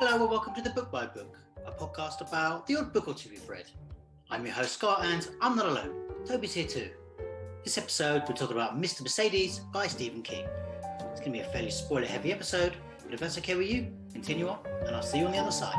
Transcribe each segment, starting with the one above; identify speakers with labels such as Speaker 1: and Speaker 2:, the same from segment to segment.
Speaker 1: Hello and welcome to the Book by Book, a podcast about the odd book or two we've read. I'm your host Scott and I'm not alone. Toby's here too. This episode we're talking about Mr. Mercedes by Stephen King. It's going to be a fairly spoiler heavy episode, but if that's okay with you, continue on and I'll see you on the other side.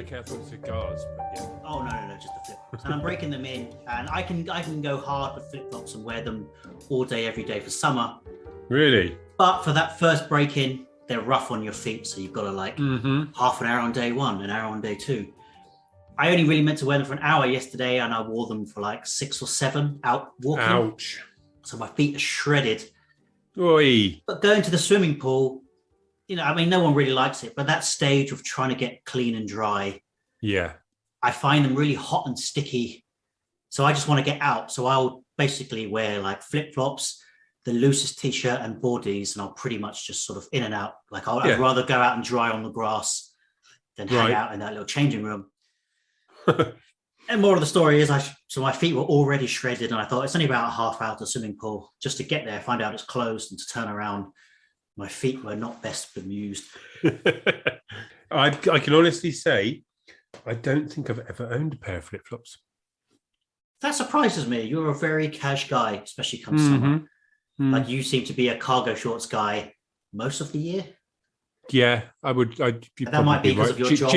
Speaker 2: Okay, I thought cigars, but yeah.
Speaker 1: Oh no, just the flip-flops. And I'm breaking them in, and I can go hard with flip-flops and wear them all day, every day for summer.
Speaker 2: Really?
Speaker 1: But for that first break-in, they're rough on your feet, so you've got to half an hour on day one, an hour on day two. I only really meant to wear them for an hour yesterday, and I wore them for like 6 or 7 out walking.
Speaker 2: Ouch!
Speaker 1: So my feet are shredded.
Speaker 2: Oi!
Speaker 1: But going to the swimming pool, no one really likes it, but that stage of trying to get clean and dry,
Speaker 2: yeah,
Speaker 1: I find them really hot and sticky. So I just want to get out. So I'll basically wear like flip-flops, the loosest t-shirt and boardies, and I'll pretty much just sort of in and out. Like I'd rather go out and dry on the grass than hang out in that little changing room. And more of the story is, so my feet were already shredded, and I thought it's only about a half hour to the swimming pool just to get there, find out it's closed, and to turn around. My feet were not best bemused.
Speaker 2: I can honestly say, I don't think I've ever owned a pair of flip-flops.
Speaker 1: That surprises me. You're a very cash guy, especially come summer. Like you seem to be a cargo shorts guy most of the year.
Speaker 2: Yeah, I would.
Speaker 1: That might be because of your job.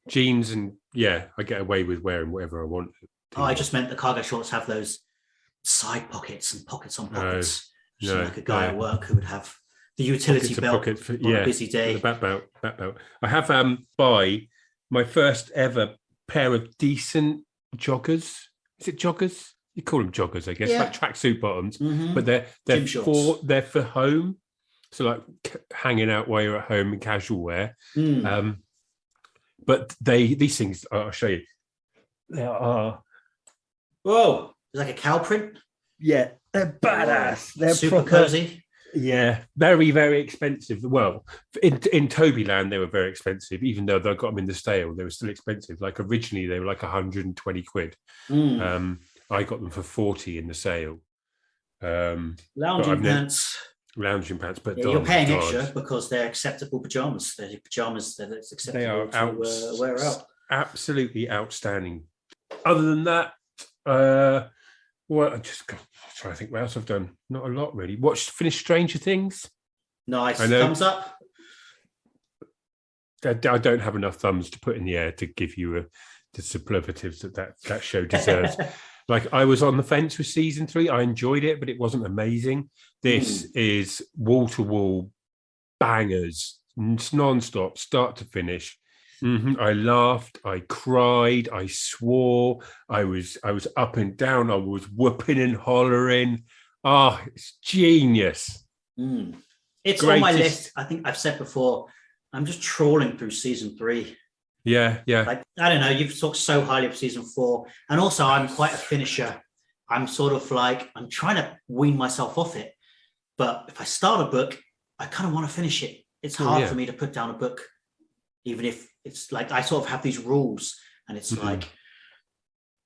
Speaker 2: Jeans, and yeah, I get away with wearing whatever I want.
Speaker 1: I just meant the cargo shorts have those side pockets and pockets on pockets. Like a guy at work who would have the utility belt for a busy day.
Speaker 2: The back belt. I have buy my first ever pair of decent joggers. Is it joggers? You call them joggers, I guess, like tracksuit bottoms. But they're for home, so like hanging out while you're at home in casual wear. But these things, I'll show you. They are.
Speaker 1: Whoa! It's like a cow print.
Speaker 2: Yeah, they're badass. They're
Speaker 1: super cozy.
Speaker 2: Yeah, very, very expensive. Well, in Tobyland, they were very expensive. Even though I got them in the sale, they were still expensive. Like originally, they were like 120 quid. I got them for 40 in the sale.
Speaker 1: Lounging pants,
Speaker 2: but
Speaker 1: you're paying extra because they're acceptable pajamas. They're pajamas that it's acceptable to wear out.
Speaker 2: Absolutely outstanding. Other than that, I'm trying to think what else I've done. Not a lot, really. Finished Stranger Things.
Speaker 1: Nice. Thumbs up.
Speaker 2: I don't have enough thumbs to put in the air to give you the superlatives that show deserves. Like, I was on the fence with season 3. I enjoyed it, but it wasn't amazing. This is wall-to-wall bangers, non-stop, start to finish. I laughed, I cried, I swore, I was up and down, I was whooping and hollering. It's genius.
Speaker 1: It's on my list. I think I've said before, I'm just trawling through season 3.
Speaker 2: Yeah.
Speaker 1: Like, I don't know, you've talked so highly of season 4. And also I'm quite a finisher. I'm sort of like, I'm trying to wean myself off it. But if I start a book, I kind of want to finish it. It's hard for me to put down a book, even if it's like, I sort of have these rules, and it's like,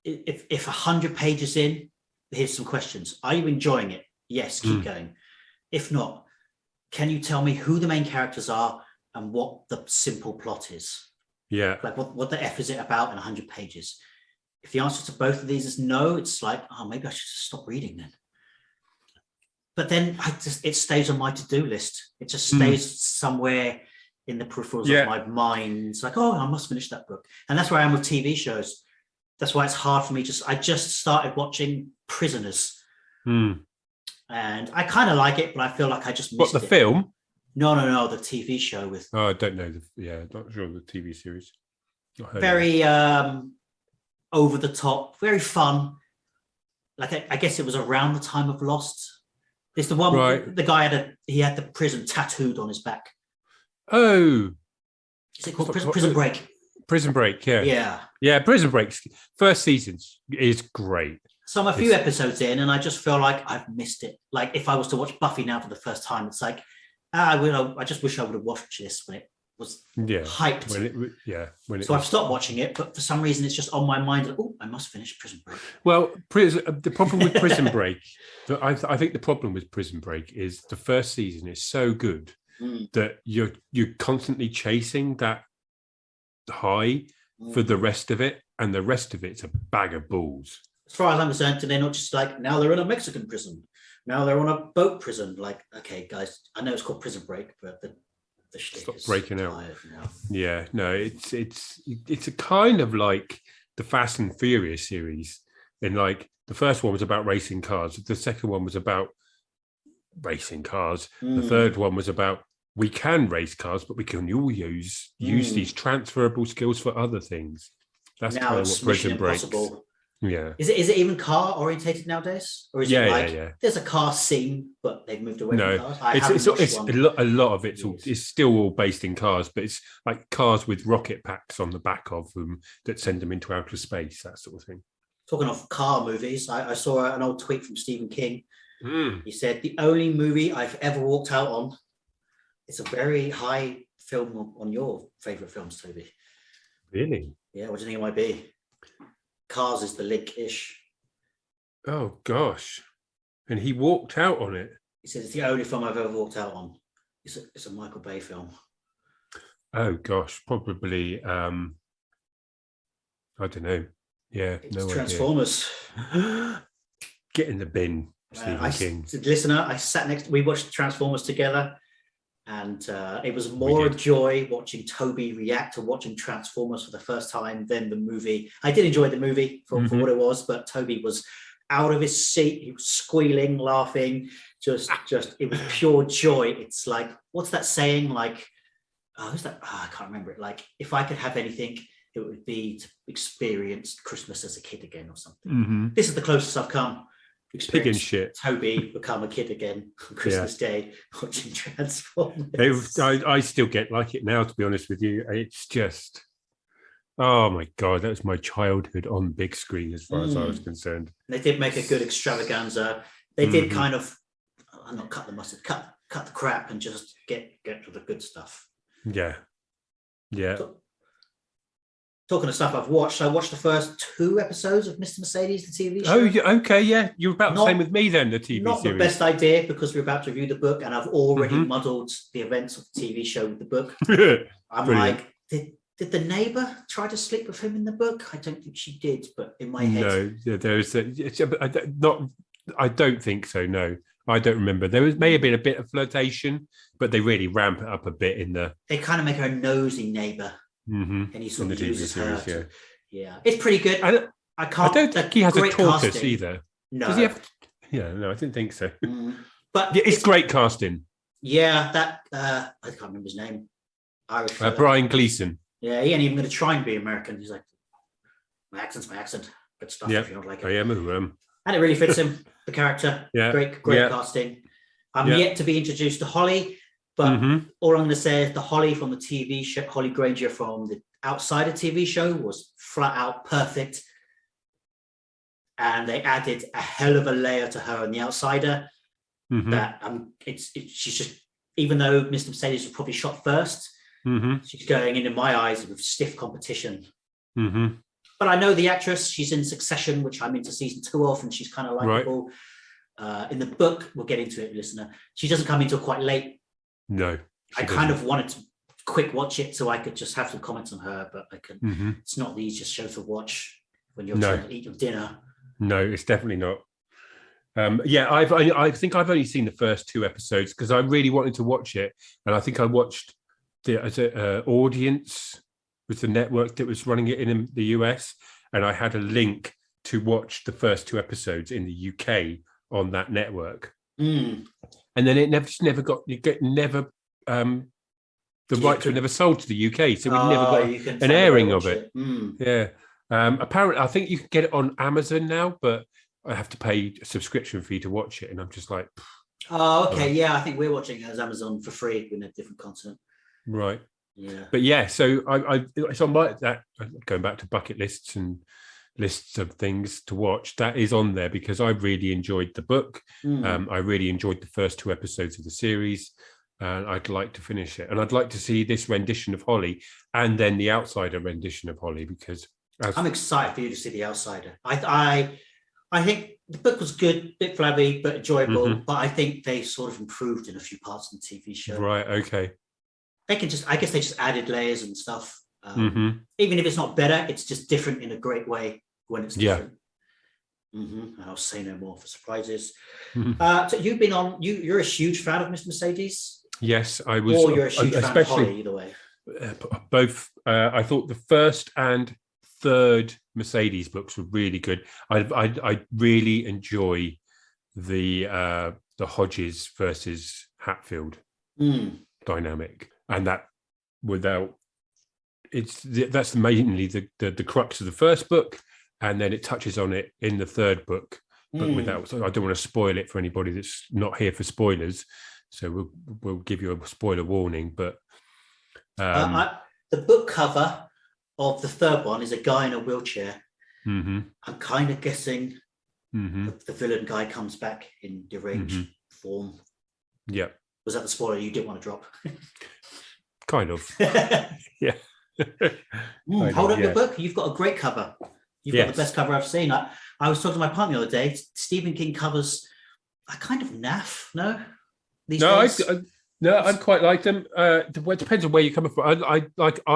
Speaker 1: if 100 pages in, here's some questions. Are you enjoying it? Yes, keep going. If not, can you tell me who the main characters are and what the simple plot is?
Speaker 2: Yeah. Like
Speaker 1: what the F is it about in 100 pages? If the answer to both of these is no, it's like, maybe I should just stop reading then. But then it stays on my to-do list. It just stays somewhere in the peripherals of my mind. It's like, I must finish that book. And that's where I am with TV shows. That's why it's hard for me. I just started watching Prisoners. And I kind of like it, but I feel like I just missed
Speaker 2: it. What, the film?
Speaker 1: No, the TV show with...
Speaker 2: Oh, I don't know. Not sure the TV series.
Speaker 1: Very over the top, very fun. Like, I guess it was around the time of Lost. It's the one with the guy had the prison tattooed on his back.
Speaker 2: Oh,
Speaker 1: is it called Prison Break?
Speaker 2: Prison Break, yeah. Prison Break first season is great.
Speaker 1: So I'm a few episodes in, and I just feel like I've missed it. Like if I was to watch Buffy now for the first time, it's like I just wish I would have watched this when it was hyped. So I've stopped watching it, but for some reason it's just on my mind. Like, oh, I must finish Prison Break.
Speaker 2: Well, the problem with Prison Break, I think the problem with Prison Break is the first season is so good that you're constantly chasing that high for the rest of it, and the rest of it's a bag of balls.
Speaker 1: As far as I'm concerned, they're not just like, now they're in a Mexican prison, now they're on a boat prison. Like, okay, guys, I know it's called Prison Break, but the
Speaker 2: stop breaking out. Now. Yeah, no, it's a kind of like the Fast and Furious series. And like the first one was about racing cars, the second one was about racing cars, the third one was about we can race cars, but we can all use these transferable skills for other things. That's
Speaker 1: now
Speaker 2: kind of what Prison Break. Yeah.
Speaker 1: Is it even car orientated nowadays, or is it like there's a car scene, but they've moved away from cars?
Speaker 2: It's a lot of it's still all based in cars, but it's like cars with rocket packs on the back of them that send them into outer space, that sort of thing.
Speaker 1: Talking of car movies, I saw an old tweet from Stephen King. He said, the only movie I've ever walked out on, it's a very high film on your favorite films, Toby.
Speaker 2: Really?
Speaker 1: Yeah, what do you think it might be? Cars is the link-ish.
Speaker 2: Oh gosh. And he walked out on it.
Speaker 1: He says it's the only film I've ever walked out on. It's a Michael Bay film.
Speaker 2: Oh gosh, probably I don't know. Yeah,
Speaker 1: it's Transformers.
Speaker 2: Get in the bin, Stephen King.
Speaker 1: Listener, we watched Transformers together, and it was more a joy watching Toby react to watching Transformers for the first time than the movie. I did enjoy the movie for what it was, but Toby was out of his seat. He was squealing, laughing, just it was pure joy. It's like, what's that saying? Like, who's that? I can't remember it. Like, if I could have anything, it would be to experience Christmas as a kid again or something. This is the closest I've come.
Speaker 2: Pig and shit.
Speaker 1: Toby become a kid again on Christmas Day watching Transformers.
Speaker 2: I still get like it now, to be honest with you. It's just, oh my God, that was my childhood on big screen as far as I was concerned.
Speaker 1: They did make a good extravaganza. They did kind of, not cut the mustard, cut the crap and just get to the good stuff.
Speaker 2: Yeah.
Speaker 1: Talking of stuff I've watched, I watched the first 2 episodes of Mr. Mercedes, the TV show.
Speaker 2: Oh, yeah, okay, yeah. You're about the same with me then, the TV series.
Speaker 1: Not the best idea, because we're about to review the book, and I've already muddled the events of the TV show with the book. I'm like, did the neighbour try to sleep with him in the book? I don't think she did, but in my head...
Speaker 2: No, there's I don't think so, no. I don't remember. May have been a bit of flirtation, but they really ramp it up a bit in the...
Speaker 1: They kind of make her a nosy neighbour. And he sort of uses series, her. It's pretty good. I
Speaker 2: don't think he has a tortoise casting. Either.
Speaker 1: No.
Speaker 2: Does he have? Yeah, no, I didn't think so.
Speaker 1: But
Speaker 2: it's great casting.
Speaker 1: Yeah, that I can't remember his name. Irish.
Speaker 2: Brian Gleeson.
Speaker 1: Yeah, he ain't even going to try and be American. He's like, my accent's my accent. Good stuff. If you don't like it.
Speaker 2: I am who I am.
Speaker 1: And it really fits him. The character. Great casting. I'm yet to be introduced to Holly. But all I'm going to say is the Holly from the TV show, Holly Granger from the Outsider TV show, was flat out perfect. And they added a hell of a layer to her on the Outsider. That she's just, even though Mr. Mercedes was probably shot first, she's going into my eyes with stiff competition. But I know the actress. She's in Succession, which I'm into season 2 of, and she's kind of likable. In the book, we'll get into it, listener. She doesn't come into it quite late.
Speaker 2: No,
Speaker 1: I kind of wanted to quick watch it so I could just have some comments on her, but I can. It's not the easiest show to watch when you're trying to eat your dinner. No,
Speaker 2: it's definitely not. I think I've only seen the first 2 episodes because I really wanted to watch it, and I think I watched the Audience was the network that was running it in the US, and I had a link to watch the first 2 episodes in the UK on that network. And then it never got the rights were never sold to the UK, so we never got an airing of it. Apparently, I think you can get it on Amazon now, but I have to pay a subscription fee to watch it, and I'm just like,
Speaker 1: I think we're watching it as Amazon for free in a different continent,
Speaker 2: right? But so it's on that going back to bucket lists and lists of things to watch, that is on there, because I really enjoyed the book. I really enjoyed the first 2 episodes of the series. and I'd like to finish it. And I'd like to see this rendition of Holly and then the Outsider rendition of Holly, because
Speaker 1: I'm excited for you to see The Outsider. I think the book was good, bit flabby, but enjoyable. But I think they sort of improved in a few parts of the TV show.
Speaker 2: Right. Okay.
Speaker 1: I guess they just added layers and stuff. Even if it's not better, it's just different in a great way when it's different. And I'll say no more for surprises. So you've been on. You're a huge fan of Mr. Mercedes.
Speaker 2: Yes, I was.
Speaker 1: Or you're a huge fan of Holly, either way.
Speaker 2: Both. I thought the first and third Mercedes books were really good. I really enjoy the Hodges versus Hatfield dynamic, and that that's mainly the crux of the first book, and then it touches on it in the third book, but without. So I don't want to spoil it for anybody that's not here for spoilers. So we'll give you a spoiler warning, but
Speaker 1: the book cover of the third one is a guy in a wheelchair. I'm kind of guessing the villain guy comes back in deranged form.
Speaker 2: Yeah.
Speaker 1: Was that the spoiler you didn't want to drop?
Speaker 2: Kind of. Yeah.
Speaker 1: Hold up your book. You've got a great cover. You've got the best cover I've seen. I was talking to my partner the other day. Stephen King covers are kind of naff, no? I quite like them. It
Speaker 2: depends on where you're coming from. I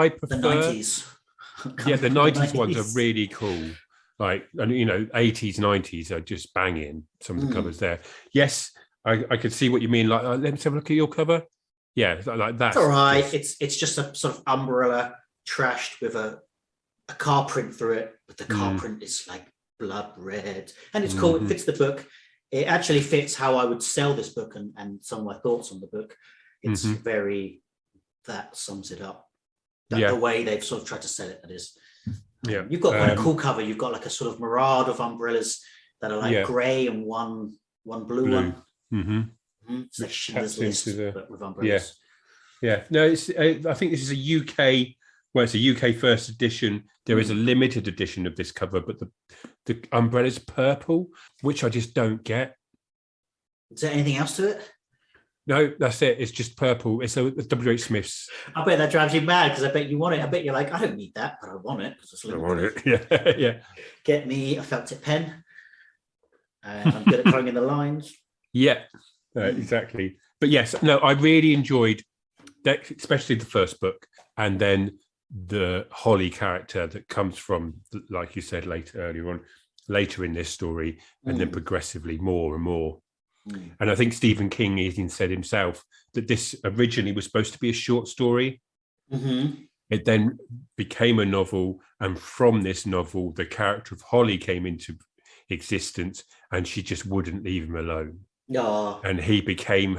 Speaker 2: prefer
Speaker 1: the 90s.
Speaker 2: Yeah, the 90s ones are really cool. Like, and 80s, 90s are just banging. Some of the covers there. Yes, I can see what you mean. Like, let me have a look at your cover. Yeah, like that.
Speaker 1: It's all right. It's just a sort of umbrella trashed with a car print through it, but the car print is like blood red, and it's cool. It fits the book. It actually fits how I would sell this book and some of my thoughts on the book. It's that sums it up. The way they've sort of tried to sell it, that is.
Speaker 2: Yeah.
Speaker 1: You've got quite a cool cover. You've got like a sort of mirage of umbrellas that are like grey and one blue one. It's like Schindler's List, but with umbrellas.
Speaker 2: Yeah. No, I think this is a UK. Well, it's a UK first edition. There is a limited edition of this cover, but the umbrella's purple, which I just don't get.
Speaker 1: Is there anything else to it?
Speaker 2: No, that's it. It's just purple. It's W.H. Smith's.
Speaker 1: I bet that drives you mad because I bet you want it. I bet you're like, I don't need that, but I want it because it's
Speaker 2: I want it. Yeah.
Speaker 1: Get me a felt tip pen. I'm good at drawing in the lines.
Speaker 2: Yeah, exactly. But yes, no, I really enjoyed that, especially the first book, and then the Holly character that comes from, like you said later in this story, and then progressively more and more. And I think Stephen King even said himself that this originally was supposed to be a short story. It then became a novel, and from this novel, the character of Holly came into existence, and she just wouldn't leave him alone. And he became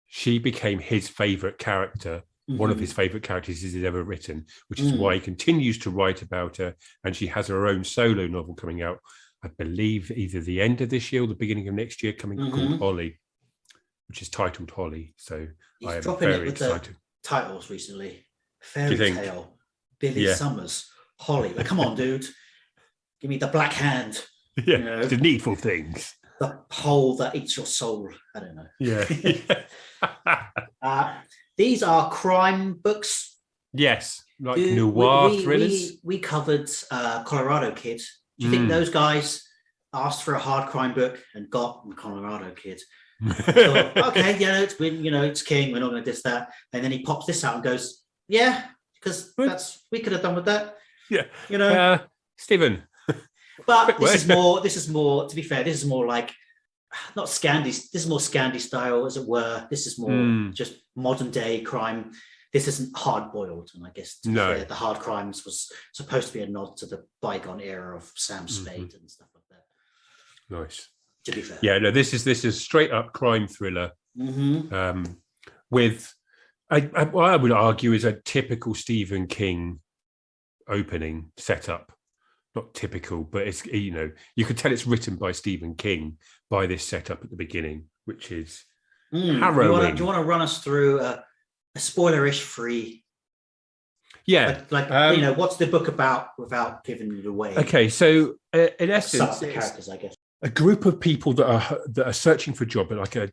Speaker 2: she became his favorite character. One of his favorite characters he's ever written, which is why he continues to write about her. And she has her own solo novel coming out, I believe, either the end of this year or the beginning of next year, called Holly, which is titled Holly. So
Speaker 1: he's
Speaker 2: I am
Speaker 1: dropping
Speaker 2: very
Speaker 1: it with
Speaker 2: excited.
Speaker 1: The titles recently. Fairy Tale, Billy Summers, Holly. Like, come on, dude. Give me the Black Hand.
Speaker 2: Yeah, the needful things.
Speaker 1: The hole that eats your soul. I don't know.
Speaker 2: Yeah.
Speaker 1: These are crime books.
Speaker 2: Yes, like noir thrillers.
Speaker 1: We covered Colorado Kid. Do you think those guys asked for a hard crime book and got Colorado Kid? Thought, okay, it's King. We're not going to diss that. And then he pops this out and goes, yeah, because we could have done with that.
Speaker 2: Yeah, Stephen.
Speaker 1: But this is more. To be fair, this is more like not Scandi. This is more Scandi style, as it were. This is more just modern day crime. This isn't hard boiled, and I guess the hard crimes was supposed to be a nod to the bygone era of Sam Spade and stuff like that.
Speaker 2: Nice.
Speaker 1: To be fair,
Speaker 2: yeah. No, this is straight up crime thriller. With what I would argue is a typical Stephen King opening setup. Not typical, but it's you could tell it's written by Stephen King by this setup at the beginning, which is harrowing.
Speaker 1: Do you want to run us through a spoilerish free?
Speaker 2: Yeah,
Speaker 1: what's the book about without giving it away?
Speaker 2: Okay, so in essence,
Speaker 1: the characters, I guess.
Speaker 2: a group of people that are searching for a job, like a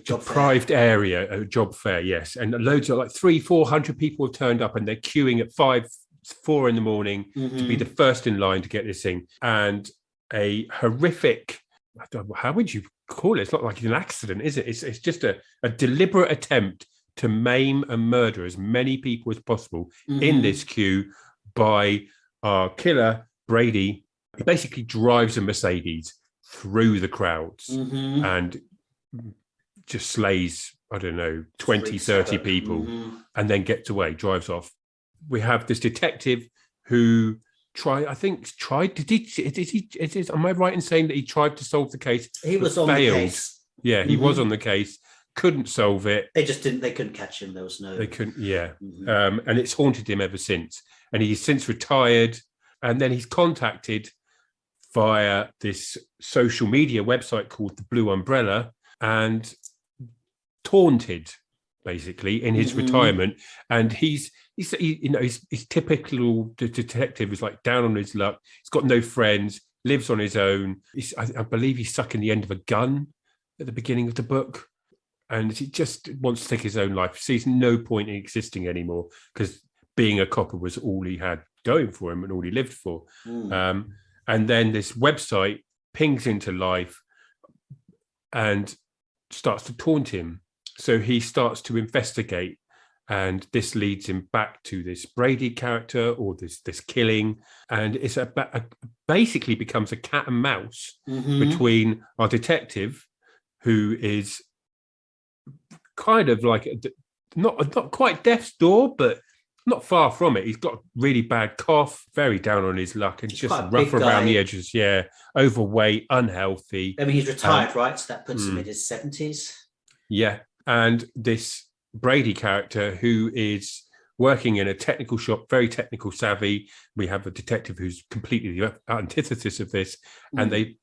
Speaker 1: Job
Speaker 2: deprived
Speaker 1: fair.
Speaker 2: area, a job fair, yes, and loads of like 300-400 people have turned up, and they're queuing at 4 in the morning to be the first in line to get this thing. And a horrific, how would you call it? It's not like an accident, is it? It's just a deliberate attempt to maim and murder as many people as possible in this queue by our killer Brady. He basically drives a Mercedes through the crowds and just slays, I don't know, 20, 30 people and then gets away, drives off. We have this detective who am I right in saying that he tried to solve the case?
Speaker 1: He was on the case.
Speaker 2: Yeah, he was on the case, couldn't solve it.
Speaker 1: They couldn't catch him. There was no...
Speaker 2: They couldn't, yeah. And it's haunted him ever since. And he's since retired, and then he's contacted via this social media website called the Blue Umbrella and taunted basically in his retirement. And he's typical detective, is like down on his luck. He's got no friends, lives on his own. I believe he's sucking the end of a gun at the beginning of the book. And he just wants to take his own life. Sees no point in existing anymore because being a copper was all he had going for him and all he lived for. And then this website pings into life and starts to taunt him. So he starts to investigate, and this leads him back to this Brady character or this killing. And it's basically becomes a cat and mouse between our detective, who is kind of like not quite death's door, but not far from it. He's got a really bad cough, very down on his luck, and just rough around the edges. Yeah, overweight, unhealthy.
Speaker 1: I mean, he's retired, right? So that puts him in his 70s.
Speaker 2: Yeah, and this Brady character who is working in a technical shop, very technical savvy. We have a detective who's completely the antithesis of this, and they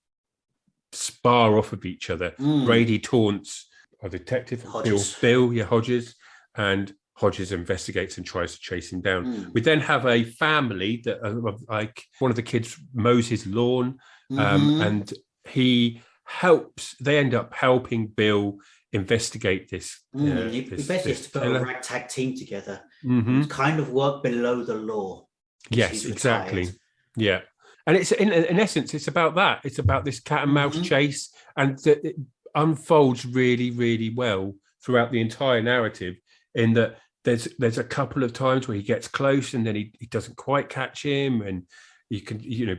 Speaker 2: spar off of each other. Brady taunts our detective, Hodges, and Hodges investigates and tries to chase him down. We then have a family that like one of the kids mows his lawn, and he helps. They end up helping Bill investigate this.
Speaker 1: He basically has to put a ragtag team together and kind of work below the law.
Speaker 2: Yes, exactly. Yeah. And it's in essence, it's about that. It's about this cat and mouse chase, and it unfolds really, really well throughout the entire narrative. In that there's a couple of times where he gets close and then he doesn't quite catch him, and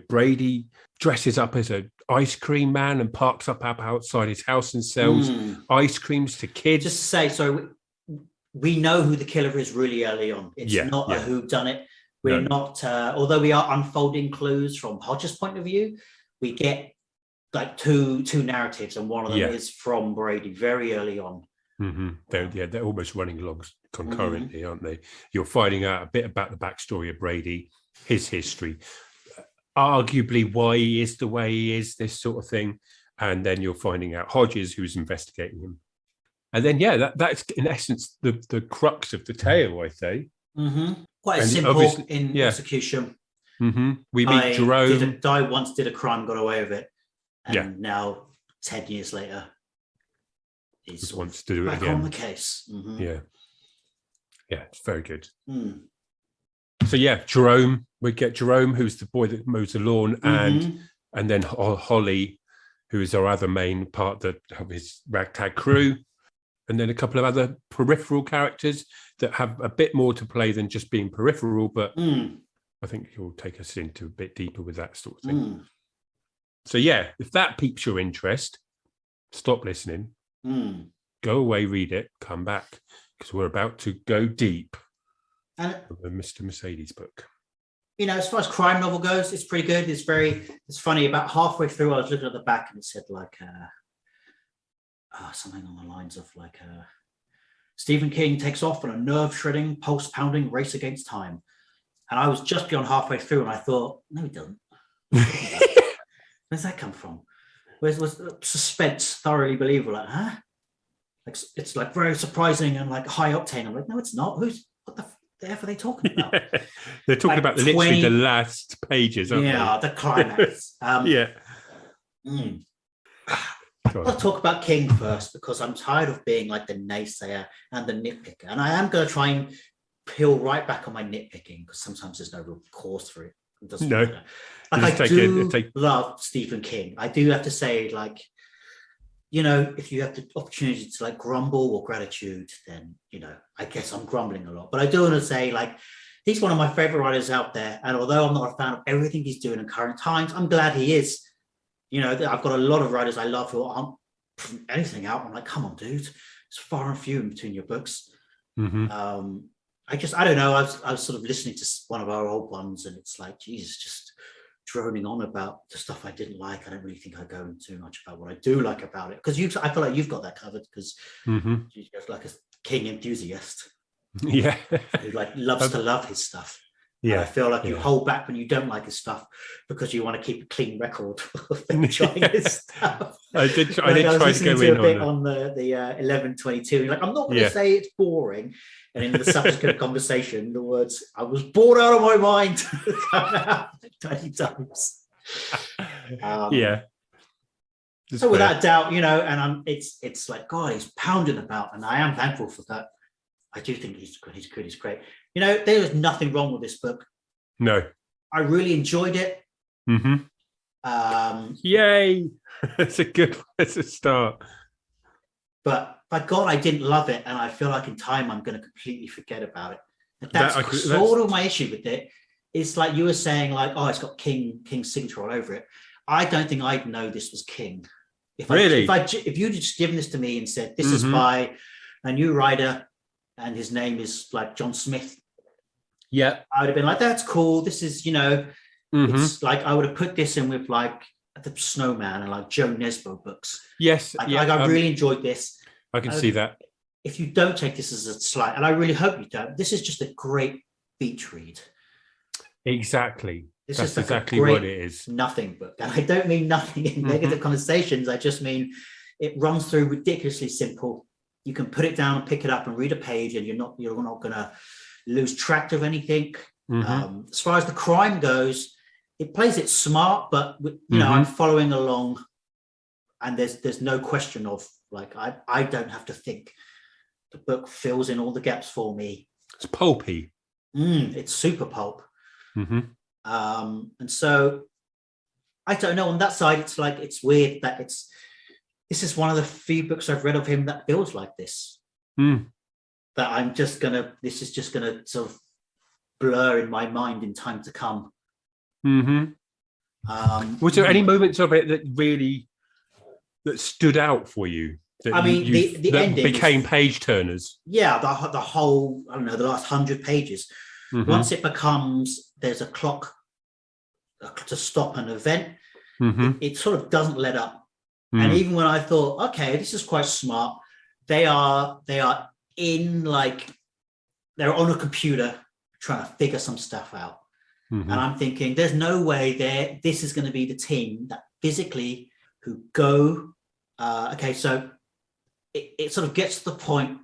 Speaker 2: Brady dresses up as an ice cream man and parks up outside his house and sells ice creams to kids.
Speaker 1: Just to say, so we know who the killer is really early on. It's not a whodunit. We're not, although we are unfolding clues from Hodges' point of view, we get like two narratives, and one of them is from Brady very early on.
Speaker 2: They're almost running along concurrently, aren't they? You're finding out a bit about the backstory of Brady, his history, arguably why he is the way he is, this sort of thing, and then you're finding out Hodges, who's investigating him, and then that's in essence the crux of the tale, I say.
Speaker 1: Quite simple in execution.
Speaker 2: We meet Jerome.
Speaker 1: I once did a crime, got away with it, and now 10 years later, he
Speaker 2: wants to do it
Speaker 1: back
Speaker 2: again
Speaker 1: on the case.
Speaker 2: Yeah, it's very good. So Jerome, we get Jerome, who's the boy that mows the lawn, and then Holly, who is our other main part of his ragtag crew, and then a couple of other peripheral characters that have a bit more to play than just being peripheral, but I think he'll take us into a bit deeper with that sort of thing. So if that piques your interest, stop listening, go away, read it, come back, because we're about to go deep.
Speaker 1: And
Speaker 2: the Mr. Mercedes book.
Speaker 1: As far as crime novel goes, it's pretty good. It's funny. About halfway through, I was looking at the back and it said like something on the lines of like Stephen King takes off on a nerve-shredding, pulse-pounding race against time. And I was just beyond halfway through and I thought, no, he doesn't. Where's that come from? Was suspense thoroughly believable? Like, huh? Like, it's like very surprising and like high octane. I'm like, no, it's not. What the F are they talking about?
Speaker 2: They're talking about literally the last pages, aren't they?
Speaker 1: The climax. Mm.
Speaker 2: Go
Speaker 1: I'll
Speaker 2: on.
Speaker 1: talk about King first because I'm tired of being like the naysayer and the nitpicker. And I am going to try and peel right back on my nitpicking because sometimes there's no real cause for it. It doesn't
Speaker 2: No.
Speaker 1: matter. Like
Speaker 2: Just
Speaker 1: I do
Speaker 2: take
Speaker 1: love Stephen King. I do have to say, like, you know, if you have the opportunity to like grumble or gratitude, then, you know, I guess I'm grumbling a lot. But I do want to say, like, he's one of my favorite writers out there. And although I'm not a fan of everything he's doing in current times, I'm glad he is. You know, I've got a lot of writers I love who aren't putting anything out. I'm like, come on, dude. It's far and few in between your books.
Speaker 2: Mhm.
Speaker 1: I don't know. I was sort of listening to one of our old ones, and it's like, Jesus, just droning on about the stuff I didn't like. I don't really think I go into too much about what I do like about it because I feel like you've got that covered because
Speaker 2: Mhm.
Speaker 1: you're like a King enthusiast
Speaker 2: Yeah.
Speaker 1: who like loves to love his stuff. And I
Speaker 2: Yeah.
Speaker 1: feel like you
Speaker 2: Yeah.
Speaker 1: hold back when you don't like his stuff because you want to keep a clean record of enjoying his stuff.
Speaker 2: I did
Speaker 1: Like I was
Speaker 2: try to
Speaker 1: listening
Speaker 2: go
Speaker 1: to
Speaker 2: in
Speaker 1: a bit
Speaker 2: on
Speaker 1: on the 1122. You're like, I'm not going to
Speaker 2: Yeah.
Speaker 1: say it's boring. And in the subsequent conversation, the words "I was bored out of my mind" come out 20 times.
Speaker 2: Yeah. It's
Speaker 1: So
Speaker 2: fair.
Speaker 1: without doubt, you know, and it's like, God, he's pounding about, and I am thankful for that. I do think he's good. He's good. He's great. You know, there is nothing wrong with this book.
Speaker 2: No.
Speaker 1: I really enjoyed it.
Speaker 2: Mm-hmm. Yay. It's a start.
Speaker 1: But by God, I didn't love it, and I feel like in time I'm going to completely forget about it. And that's sort of my issue with it. It's like you were saying, like, oh, it's got King's signature all over it. I don't think I'd know this was King. If you'd just given this to me and said this is by a new writer and his name is like John Smith,
Speaker 2: yeah,
Speaker 1: I would have been like, that's cool. This is, you know, it's like I would have put this in with like the Snowman and like Joe Nesbo books.
Speaker 2: Yes,
Speaker 1: like I really enjoyed this.
Speaker 2: I can see that.
Speaker 1: If you don't take this as a slight, and I really hope you don't, this is just a great beach read.
Speaker 2: Exactly.
Speaker 1: This
Speaker 2: That's
Speaker 1: is like
Speaker 2: exactly what it is.
Speaker 1: Nothing book. And I don't mean nothing in negative connotations. I just mean it runs through ridiculously simple. You can put it down and pick it up and read a page, and you're not going to lose track of anything. As far as the crime goes, it plays it smart, but you know, I'm following along, and there's no question of like I don't have to think. The book fills in all the gaps for me.
Speaker 2: It's pulpy.
Speaker 1: It's super pulp. And so I don't know, on that side, it's like, it's weird that this is one of the few books I've read of him that feels like this. That this is just gonna sort of blur in my mind in time to come.
Speaker 2: Was there any moments of it that stood out for you? The ending became page turners.
Speaker 1: Yeah, the whole, I don't know, the last 100 pages. Once it becomes, there's a clock to stop an event, it sort of doesn't let up. And even when I thought, okay, this is quite smart, they are in like, they're on a computer trying to figure some stuff out. And I'm thinking, there's no way this is going to be the team that physically who go, okay, so it sort of gets to the point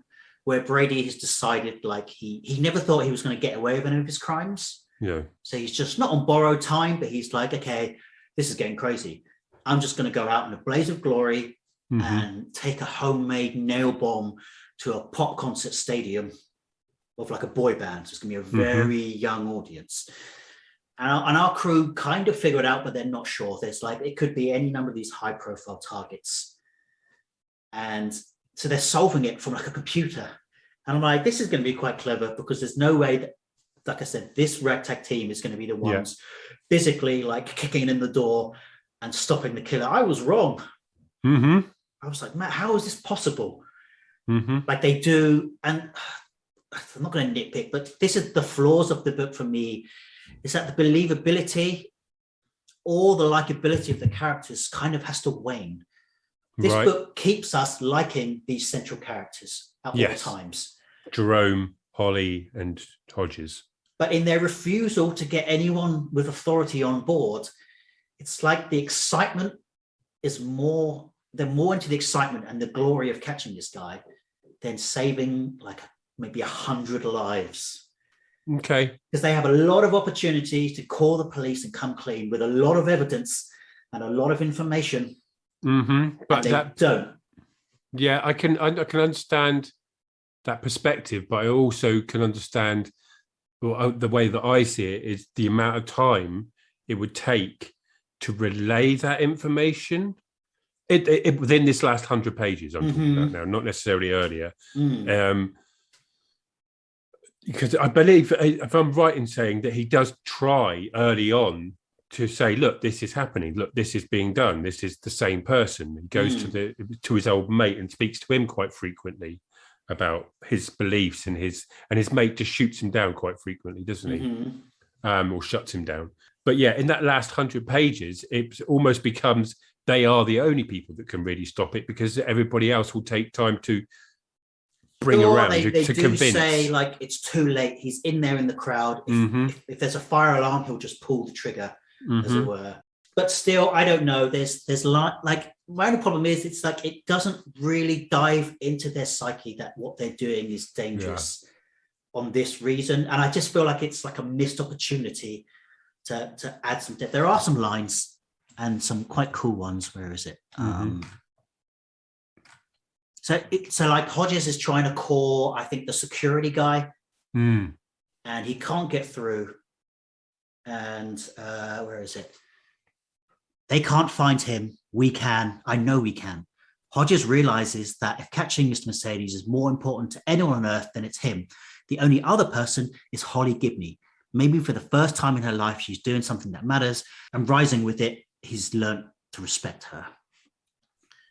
Speaker 1: where Brady has decided, like, he never thought he was going to get away with any of his crimes.
Speaker 2: Yeah.
Speaker 1: So he's just not on borrowed time, but he's like, okay, this is getting crazy. I'm just going to go out in a blaze of glory and take a homemade nail bomb to a pop concert stadium of like a boy band. So it's going to be a very young audience. And our crew kind of figure it out, but they're not sure. There's like, it could be any number of these high profile targets. And so they're solving it from like a computer. And I'm like, this is going to be quite clever because there's no way that, like I said, this ragtag team is going to be the ones physically like kicking in the door and stopping the killer. I was wrong. I was like, Matt, how is this possible? Like they do. And I'm not going to nitpick, but this is the flaws of the book for me, is that the believability or the likability of the characters kind of has to wane. This book keeps us liking these central characters at all times.
Speaker 2: Jerome, Holly, and Hodges.
Speaker 1: But in their refusal to get anyone with authority on board, it's like the excitement is more, they're more into the excitement and the glory of catching this guy than saving like maybe 100 lives.
Speaker 2: Okay.
Speaker 1: Because they have a lot of opportunities to call the police and come clean with a lot of evidence. and a lot of information,
Speaker 2: but
Speaker 1: and they don't.
Speaker 2: Yeah, I can understand that perspective, but I also can understand, well, the way that I see it is the amount of time it would take to relay that information. It within this last 100 pages I'm talking about now, not necessarily earlier. Because I believe, if I'm right in saying that he does try early on to say, look, this is happening. Look, this is being done. This is the same person. He goes to his old mate and speaks to him quite frequently about his beliefs, and his mate just shoots him down quite frequently, doesn't he? Or shuts him down. But yeah, in that last 100 pages, it almost becomes they are the only people that can really stop it, because everybody else will take time to bring around
Speaker 1: they
Speaker 2: to
Speaker 1: do
Speaker 2: convince.
Speaker 1: Say like it's too late. He's in there in the crowd. If there's a fire alarm, he'll just pull the trigger, as it were. But still, I don't know. There's like my only problem is it's like it doesn't really dive into their psyche that what they're doing is dangerous on this reason, and I just feel like it's like a missed opportunity to add some depth. There are some lines and some quite cool ones. Where is it? So like Hodges is trying to call, I think, the security guy, and he can't get through. And where is it? They can't find him. We can. I know we can. Hodges realizes that if catching Mr. Mercedes is more important to anyone on earth, then it's him. The only other person is Holly Gibney. Maybe for the first time in her life, she's doing something that matters, and rising with it, he's learned to respect her.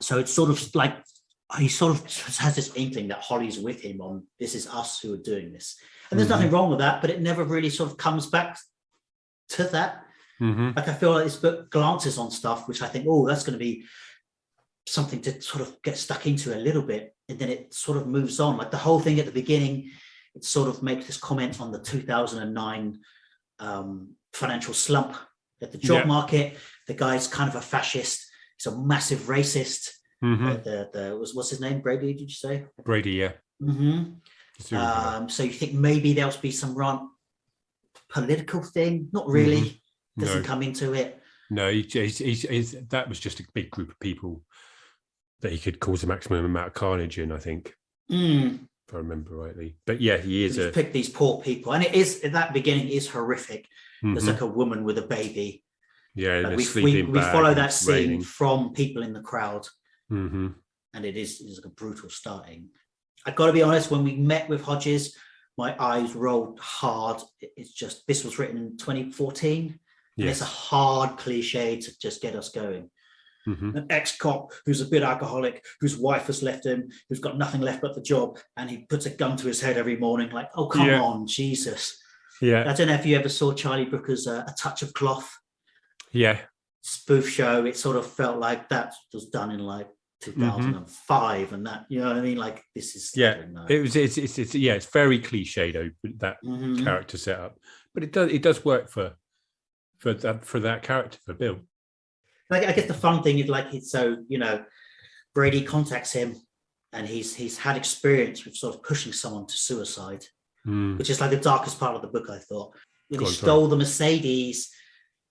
Speaker 1: So it's sort of like he sort of has this inkling that Holly's with him on this is us who are doing this. And there's nothing wrong with that, but it never really sort of comes back to that. Like I feel like this book glances on stuff, which I think, oh, that's going to be something to sort of get stuck into a little bit. And then it sort of moves on. Like the whole thing at the beginning, it sort of makes this comment on the 2009 financial slump at the job market. The guy's kind of a fascist. He's a massive racist. What's his name? Brady, did you say?
Speaker 2: Brady, yeah.
Speaker 1: So you think maybe there'll be some political thing? Not really. Doesn't come into it.
Speaker 2: No, he's that was just a big group of people that he could cause a maximum amount of carnage in, I think. If I remember rightly. But yeah, he's
Speaker 1: picked these poor people. And it is, at that beginning, is horrific. There's like a woman with a baby.
Speaker 2: Yeah,
Speaker 1: like we follow that scene from people in the crowd. And it is like a brutal starting. I've got to be honest, when we met with Hodges, my eyes rolled hard. It's just, this was written in 2014. And it's a hard cliche to just get us going. An ex-cop who's a bit alcoholic, whose wife has left him, who's got nothing left but the job, and he puts a gun to his head every morning. Like, oh, come on, Jesus. I don't know if you ever saw Charlie Brooker's A Touch of Cloth. Spoof show. It sort of felt like that was done in like 2005, and that, you know what I mean? Like, this is it's very cliched, that character setup, but it does work for that character, for Bill. I guess the fun thing is like, Brady contacts him, and he's had experience with sort of pushing someone to suicide, which is like the darkest part of the book, I thought. When he stole the Mercedes,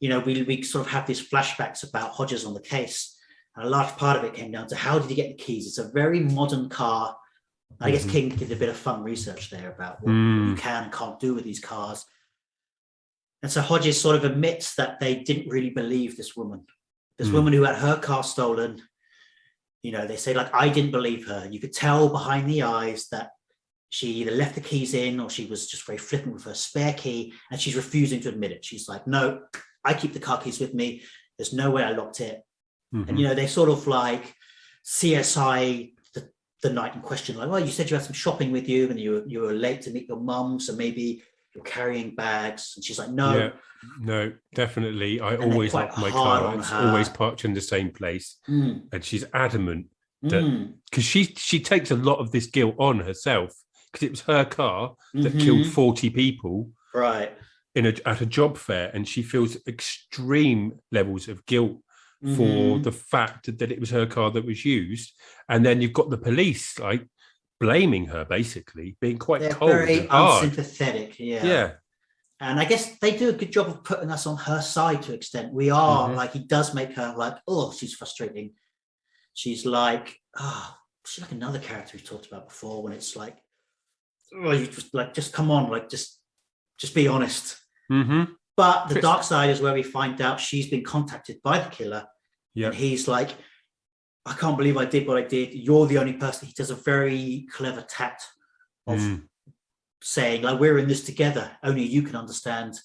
Speaker 1: we sort of have these flashbacks about Hodges on the case, and a large part of it came down to how did he get the keys? It's a very modern car. I guess King did a bit of fun research there about what you can and can't do with these cars. And so Hodges sort of admits that they didn't really believe this woman. This woman who had her car stolen, they say, like, I didn't believe her. You could tell behind the eyes that she either left the keys in or she was just very flippant with her spare key, and she's refusing to admit it. She's like, no, I keep the car keys with me. There's no way I locked it. And, they sort of like CSI the night in question, like, well, you said you had some shopping with you and you were late to meet your mum, so maybe you're carrying bags. And she's like, no,
Speaker 2: definitely. I always lock my car. It's always parked in the same place. And she's adamant that, because she takes a lot of this guilt on herself, because it was her car that killed 40 people
Speaker 1: right
Speaker 2: at a job fair, and she feels extreme levels of guilt for the fact that it was her car that was used. And then you've got the police like blaming her, basically being quite cold,
Speaker 1: very
Speaker 2: and hard.
Speaker 1: unsympathetic.
Speaker 2: Yeah.
Speaker 1: And I guess they do a good job of putting us on her side to an extent. We are like, he does make her like, oh, she's frustrating. She's like, she's like another character we talked about before, when it's like, oh, you just come on, like just be honest. But the dark side is where we find out she's been contacted by the killer. And he's like, I can't believe I did what I did. You're the only person. He does a very clever tat of saying, like, we're in this together. Only you can understand.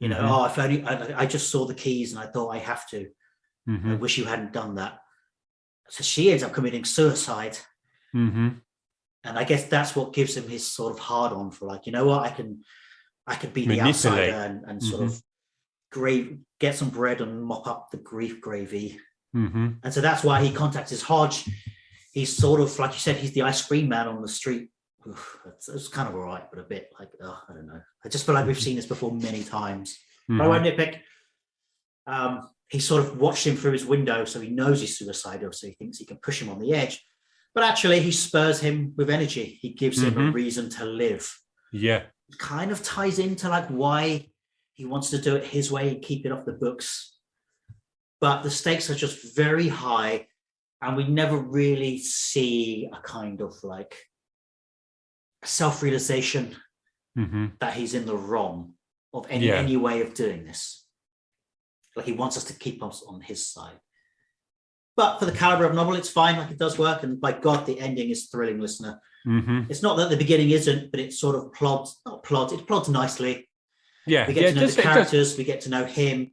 Speaker 1: You know, if only I just saw the keys and I thought I have to. I wish you hadn't done that. So she ends up committing suicide. And I guess that's what gives him his sort of hard on for, like, you know what, I can be the outsider and sort of get some bread and mop up the grief gravy. And so that's why he contacts his Hodge. He's sort of, like you said, he's the ice cream man on the street. It's kind of all right, but a bit like, I don't know. I just feel like we've seen this before many times. But I won't nitpick. He sort of watched him through his window, so he knows he's suicidal, so he thinks he can push him on the edge. But actually, he spurs him with energy. He gives him a reason to live. Yeah. It kind of ties into like why he wants to do it his way and keep it off the books. But the stakes are just very high, and we never really see a kind of like self-realization that he's in the wrong of any way of doing this. Like, he wants us to keep us on his side. But for the caliber of novel, it's fine. Like, it does work. And by God, the ending is thrilling, listener. It's not that the beginning isn't, but it sort of it plods nicely. Yeah. We get to know the characters. We get to know him.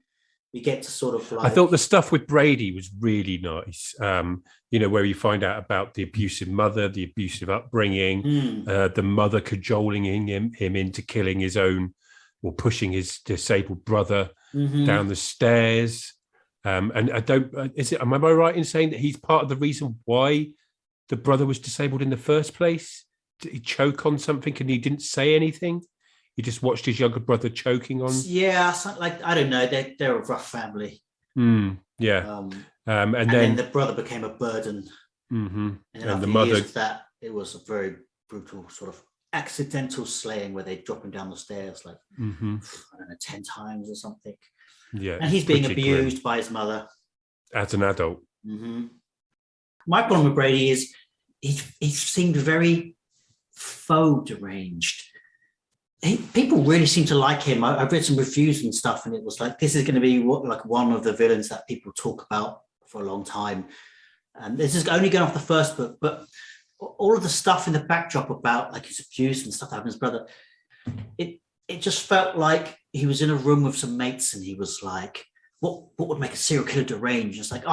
Speaker 1: We get to sort of like...
Speaker 2: I thought the stuff with Brady was really nice. You know, where you find out about the abusive mother, the abusive upbringing, the mother cajoling him into killing his own, or pushing his disabled brother down the stairs. And I don't... am I right in saying that he's part of the reason why the brother was disabled in the first place? Did he choke on something and he didn't say anything? He just watched his younger brother choking on.
Speaker 1: Yeah, like, I don't know. They're a rough family.
Speaker 2: And then
Speaker 1: the brother became a burden. And
Speaker 2: the mother,
Speaker 1: that it was a very brutal sort of accidental slaying where they drop him down the stairs like I don't know, 10 times or something. Yeah, and he's being abused by his mother
Speaker 2: as an adult.
Speaker 1: My problem with Brady is he seemed very faux deranged. People really seem to like him. I've read some reviews and stuff, and it was like, this is going to be like one of the villains that people talk about for a long time. And this is only going off the first book, but all of the stuff in the backdrop about like his abuse and stuff that happened to his brother, it just felt like he was in a room with some mates and he was like, what would make a serial killer deranged? It's like,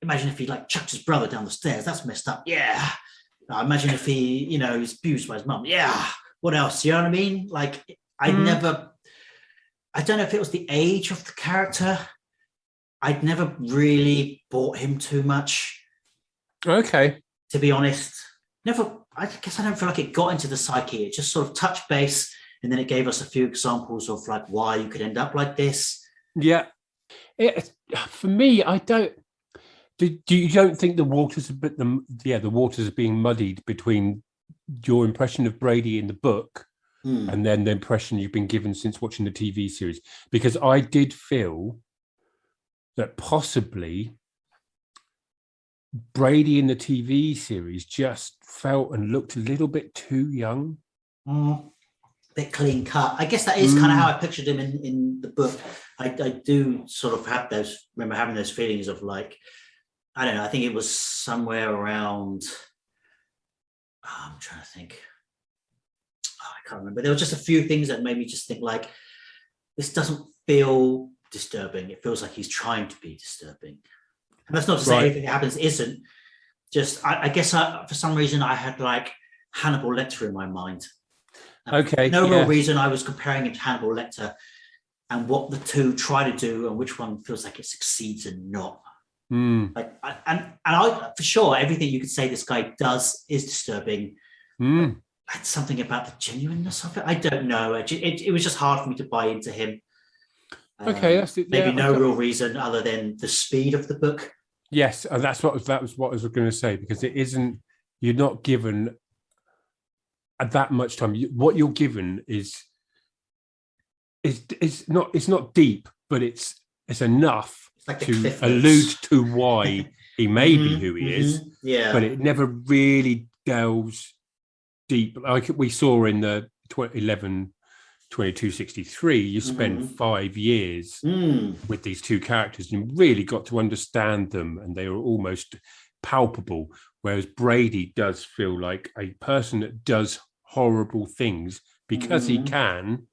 Speaker 1: imagine if he like chucked his brother down the stairs. That's messed up. Yeah. Imagine if he, you know, he's abused by his mum. Yeah. What else? You know what I mean? Like, I don't know if it was the age of the character. I'd never really bought him too much. Okay. To be honest. I guess I don't feel like it got into the psyche. It just sort of touched base, and then it gave us a few examples of like why you could end up like this. Yeah.
Speaker 2: For me, I don't... You don't think the waters are being muddied between your impression of Brady in the book and then the impression you've been given since watching the TV series? Because I did feel that possibly Brady in the TV series just felt and looked a little bit too young.
Speaker 1: Bit clean cut. I guess that is kind of how I pictured him in the book. I do sort of remember having those feelings of like, I don't know, I think it was somewhere around... I'm trying to think. I can't remember. There were just a few things that made me just think like, this doesn't feel disturbing. It feels like he's trying to be disturbing. And that's not to say anything that happens isn't. Just, I guess for some reason I had like Hannibal Lecter in my mind. Real reason I was comparing him to Hannibal Lecter and what the two try to do and which one feels like it succeeds and not. Like, I for sure, everything you could say this guy does is disturbing. That's something about the genuineness of it. I don't know. It was just hard for me to buy into him.
Speaker 2: That's it.
Speaker 1: Maybe no real reason other than the speed of the book.
Speaker 2: Yes, and that was what I was going to say, because it isn't. You're not given that much time. What you're given is it's not deep, but it's enough
Speaker 1: It's like the
Speaker 2: to
Speaker 1: Cliff
Speaker 2: allude
Speaker 1: Notes.
Speaker 2: to why he may be who he is,
Speaker 1: Yeah.
Speaker 2: but it never really delves deep. Like we saw in the 2263, you spend 5 years with these two characters and you really got to understand them, and they were almost palpable. Whereas Brady does feel like a person that does horrible things because he can,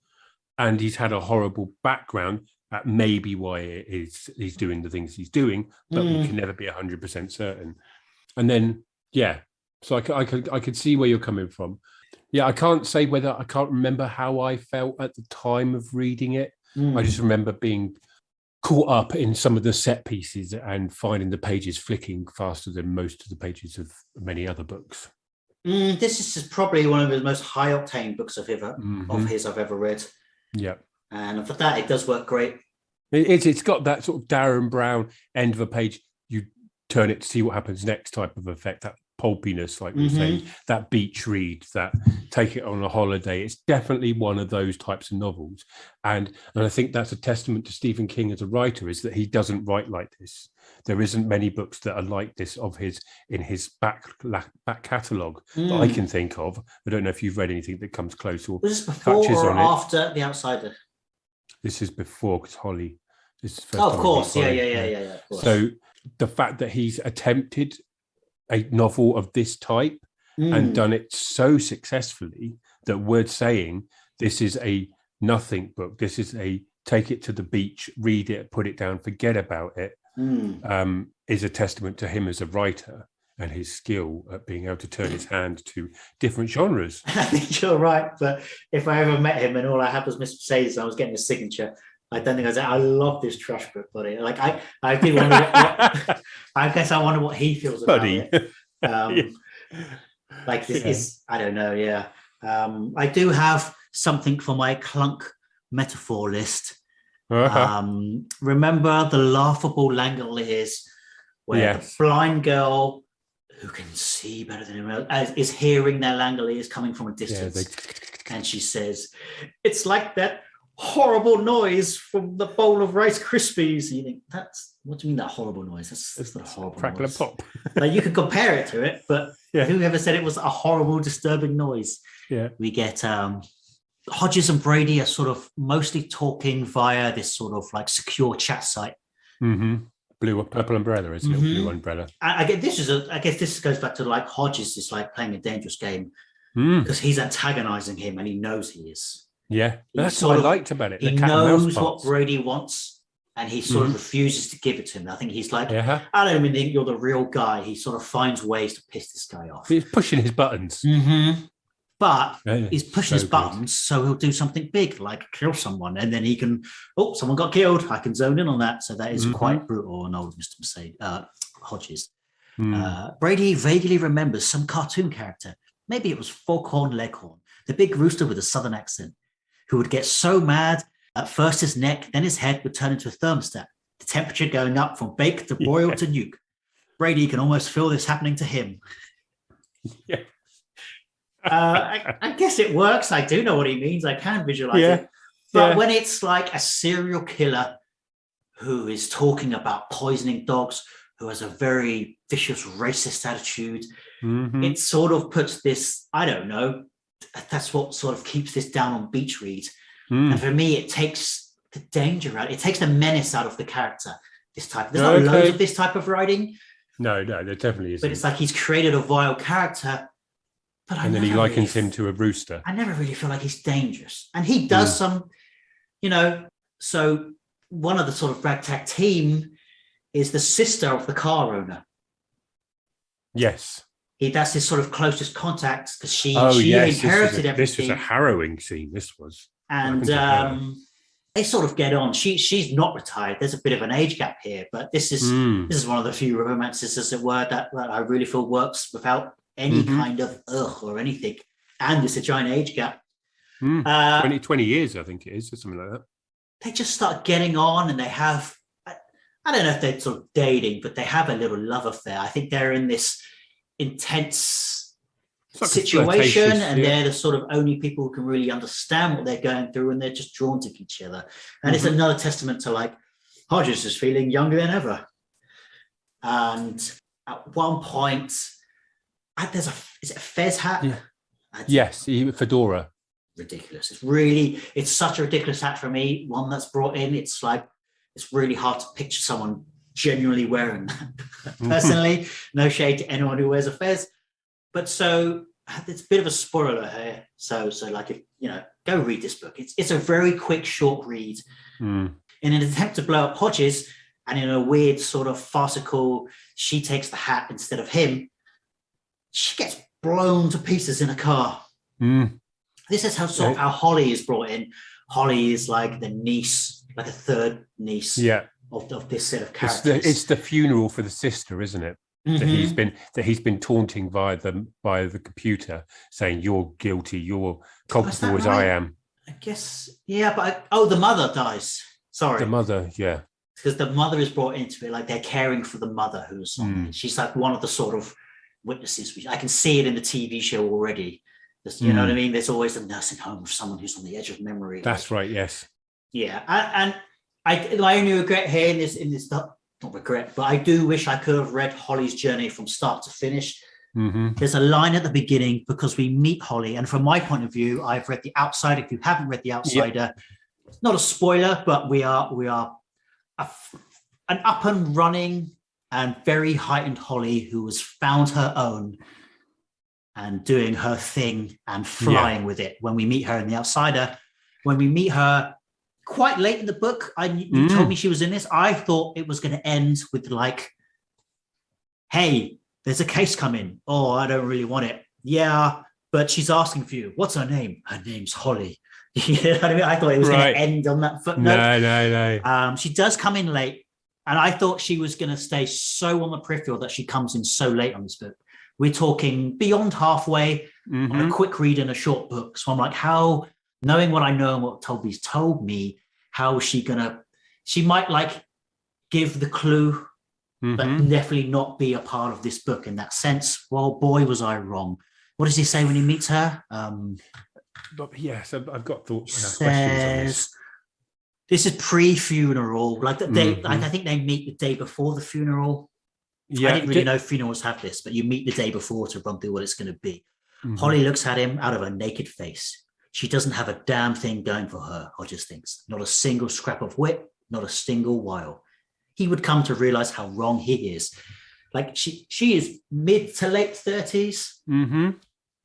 Speaker 2: and he's had a horrible background. That may be why it is he's doing the things he's doing, but we can never be 100% certain. And then, yeah, so I could see where you're coming from. Yeah, I can't remember how I felt at the time of reading it. I just remember being caught up in some of the set pieces and finding the pages flicking faster than most of the pages of many other books.
Speaker 1: This is probably one of the most high octane books of his I've ever read.
Speaker 2: Yeah.
Speaker 1: And for that, it does work great.
Speaker 2: It's got that sort of Darren Brown end of a page, you turn it to see what happens next type of effect, that pulpiness, like we were saying, that beach read, that take it on a holiday. It's definitely one of those types of novels. And I think that's a testament to Stephen King as a writer, is that he doesn't write like this. There isn't many books that are like this of his in his back catalogue that I can think of. I don't know if you've read anything that comes close or
Speaker 1: was this before
Speaker 2: touches
Speaker 1: or
Speaker 2: on
Speaker 1: after The Outsider?
Speaker 2: This is before, because Holly. This is the first
Speaker 1: of
Speaker 2: time
Speaker 1: course, yeah. Of course.
Speaker 2: So the fact that he's attempted a novel of this type and done it so successfully that we're saying this is a nothing book, this is a take it to the beach, read it, put it down, forget about it, is a testament to him as a writer and his skill at being able to turn his hand to different genres.
Speaker 1: I think you're right, but if I ever met him and all I had was Mr. Mercedes, I was getting a signature, I don't think I'd say, I love this trash book, buddy. Like I do wonder what I guess I wonder what he feels about
Speaker 2: buddy.
Speaker 1: it. Like this is, I don't know. Yeah. I do have something for my clunk metaphor list. Remember the laughable Langoliers, where the blind girl who can see better than anyone else is hearing their Langoliers coming from a distance. And she says, it's like that horrible noise from the bowl of Rice Krispies. And you think, what do you mean that horrible noise? That's not a horrible
Speaker 2: crackle
Speaker 1: noise.
Speaker 2: and pop.
Speaker 1: Like, you could compare it to it, but whoever said it was a horrible, disturbing noise?
Speaker 2: Yeah.
Speaker 1: We get Hodges and Brady are sort of mostly talking via this sort of like secure chat site.
Speaker 2: Purple umbrella, isn't it? Blue umbrella.
Speaker 1: I guess this goes back to like Hodges is like playing a dangerous game because he's antagonizing him and he knows he is.
Speaker 2: Yeah, that's what I liked about it.
Speaker 1: He knows what Brady wants and he sort of refuses to give it to him. I think he's like, I don't even think you're the real guy. He sort of finds ways to piss this guy off.
Speaker 2: He's pushing his buttons.
Speaker 1: But he's pushing his buttons, so he'll do something big, like kill someone, and then he can, someone got killed. I can zone in on that. So that is quite brutal and old Mr. Mercedes, Hodges. Brady vaguely remembers some cartoon character. Maybe it was Foghorn Leghorn, the big rooster with a southern accent, who would get so mad, at first his neck, then his head would turn into a thermostat, the temperature going up from bake to boil to nuke. Brady can almost feel this happening to him.
Speaker 2: Yeah.
Speaker 1: I guess it works. I do know what he means. I can visualize it. But when it's like a serial killer who is talking about poisoning dogs, who has a very vicious racist attitude, it sort of puts this, I don't know, that's what sort of keeps this down on beach read. And for me, it takes the danger out. It takes the menace out of the character. There's not loads of this type of writing.
Speaker 2: No, there definitely isn't.
Speaker 1: But it's like he's created a vile character.
Speaker 2: And then he likens him to a rooster.
Speaker 1: I never really feel like he's dangerous. And he does some, so one of the sort of ragtag team is the sister of the car owner.
Speaker 2: Yes.
Speaker 1: That's his sort of closest contact because she inherited everything.
Speaker 2: This was a harrowing scene, this was.
Speaker 1: And they sort of get on. She's not retired. There's a bit of an age gap here, but this is one of the few romances, as it were, that I really feel works without any kind of or anything. And there's a giant age gap.
Speaker 2: 20 years, I think it is, or something like that.
Speaker 1: They just start getting on and they have, I don't know if they're sort of dating, but they have a little love affair. I think they're in this intense
Speaker 2: It's like a
Speaker 1: situation,
Speaker 2: flirtatious,
Speaker 1: and
Speaker 2: yeah.
Speaker 1: they're the sort of only people who can really understand what they're going through, and they're just drawn to each other. And it's another testament to like Hodges is feeling younger than ever. And at one point, is it a fez hat?
Speaker 2: Yeah. Yes, fedora.
Speaker 1: Ridiculous. It's such a ridiculous hat for me. One that's brought in, it's really hard to picture someone genuinely wearing that. Personally, no shade to anyone who wears a fez. But so it's a bit of a spoiler here. So like, if go read this book. It's a very quick, short read. In an attempt to blow up Hodges, and in a weird sort of farcical, she takes the hat instead of him. She gets blown to pieces in a car. This is how how Holly is brought in. Holly is like the niece, like a third niece of this set of characters.
Speaker 2: It's the funeral for the sister, isn't it? That he's been taunting by the computer, saying you're guilty, you're culpable as I am.
Speaker 1: I guess, yeah, but the mother dies. Sorry,
Speaker 2: the mother, yeah,
Speaker 1: because the mother is brought into it. Like they're caring for the mother who's she's like one of the sort of witnesses. I can see it in the TV show already. You know what I mean? There's always a nursing home of someone who's on the edge of memory.
Speaker 2: That's right. Yes.
Speaker 1: Yeah, and my only regret here in this not regret, but I do wish I could have read Holly's journey from start to finish. There's a line at the beginning because we meet Holly, and from my point of view, I've read The Outsider. If you haven't read The Outsider, it's not a spoiler, but we are an up and running and very heightened Holly who has found her own and doing her thing and flying with it. When we meet her in The Outsider, when we meet her quite late in the book, you told me she was in this. I thought it was going to end with like, hey, there's a case coming. Oh, I don't really want it. Yeah, but she's asking for you. What's her name? Her name's Holly. You know what I mean? I thought it was going to end on that footnote.
Speaker 2: No.
Speaker 1: She does come in late. And I thought she was going to stay so on the peripheral that she comes in so late on this book. We're talking beyond halfway on a quick read in a short book. So I'm like, how, knowing what I know and what Toby's told me, how is she might like give the clue, but definitely not be a part of this book in that sense. Well, boy, was I wrong. What does he say when he meets her?
Speaker 2: Yes, I've got questions on this.
Speaker 1: This is pre-funeral, like the day. Like I think they meet the day before the funeral. Yeah, I didn't really know funerals have this, but you meet the day before to run through what it's going to be. Holly looks at him out of her naked face. She doesn't have a damn thing going for her, Hodges thinks. Not a single scrap of wit, not a single wile. He would come to realize how wrong he is. Like she is mid to late 30s,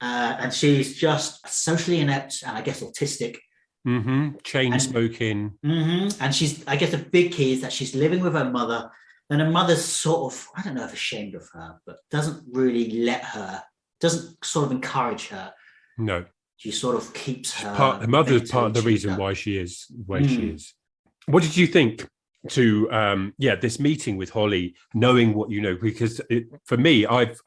Speaker 1: and she's just socially inept and I guess autistic.
Speaker 2: Chain smoking.
Speaker 1: And she's, I guess the big key is that she's living with her mother, and her mother's sort of, I don't know if ashamed of her, but doesn't really doesn't sort of encourage her.
Speaker 2: No.
Speaker 1: She sort of keeps her.
Speaker 2: Her mother's part of the reason why she is the way she is. What did you think to this meeting with Holly, knowing what you know? Because for me, I've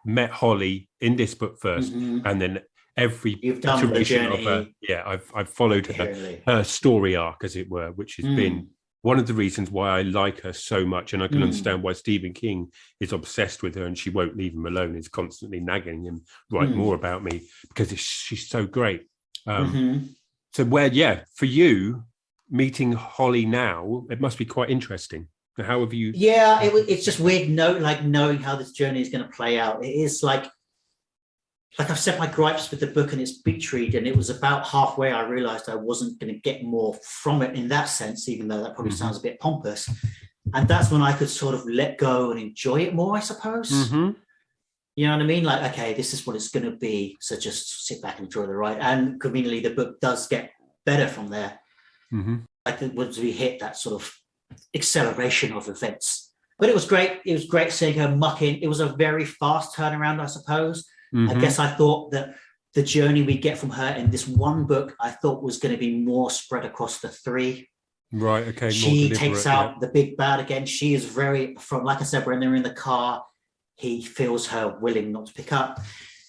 Speaker 2: met Holly in this book first, and then every iteration of her. Yeah, I've followed her story arc, as it were, which has been one of the reasons why I like her so much, and I can understand why Stephen King is obsessed with her and she won't leave him alone. Is constantly nagging him, write more about me, because she's so great. So for you, meeting Holly now, it must be quite interesting. How have you?
Speaker 1: Yeah, it's just weird, knowing how this journey is going to play out. It is like I've said my gripes with the book and its beach read, and it was about halfway I realized I wasn't going to get more from it in that sense, even though that probably sounds a bit pompous. And that's when I could sort of let go and enjoy it more, I suppose. You know what I mean? Like, okay, this is what it's going to be. So just sit back and enjoy the ride. And conveniently, the book does get better from there. I think once we hit that sort of acceleration of events. But it was great. It was great seeing her muck in. It was a very fast turnaround, I suppose. I guess I thought that the journey we get from her in this one book, I thought was going to be more spread across the three.
Speaker 2: Right, okay.
Speaker 1: She takes out the big bad again. She is very, like I said, when they're in the car, he feels her willing not to pick up.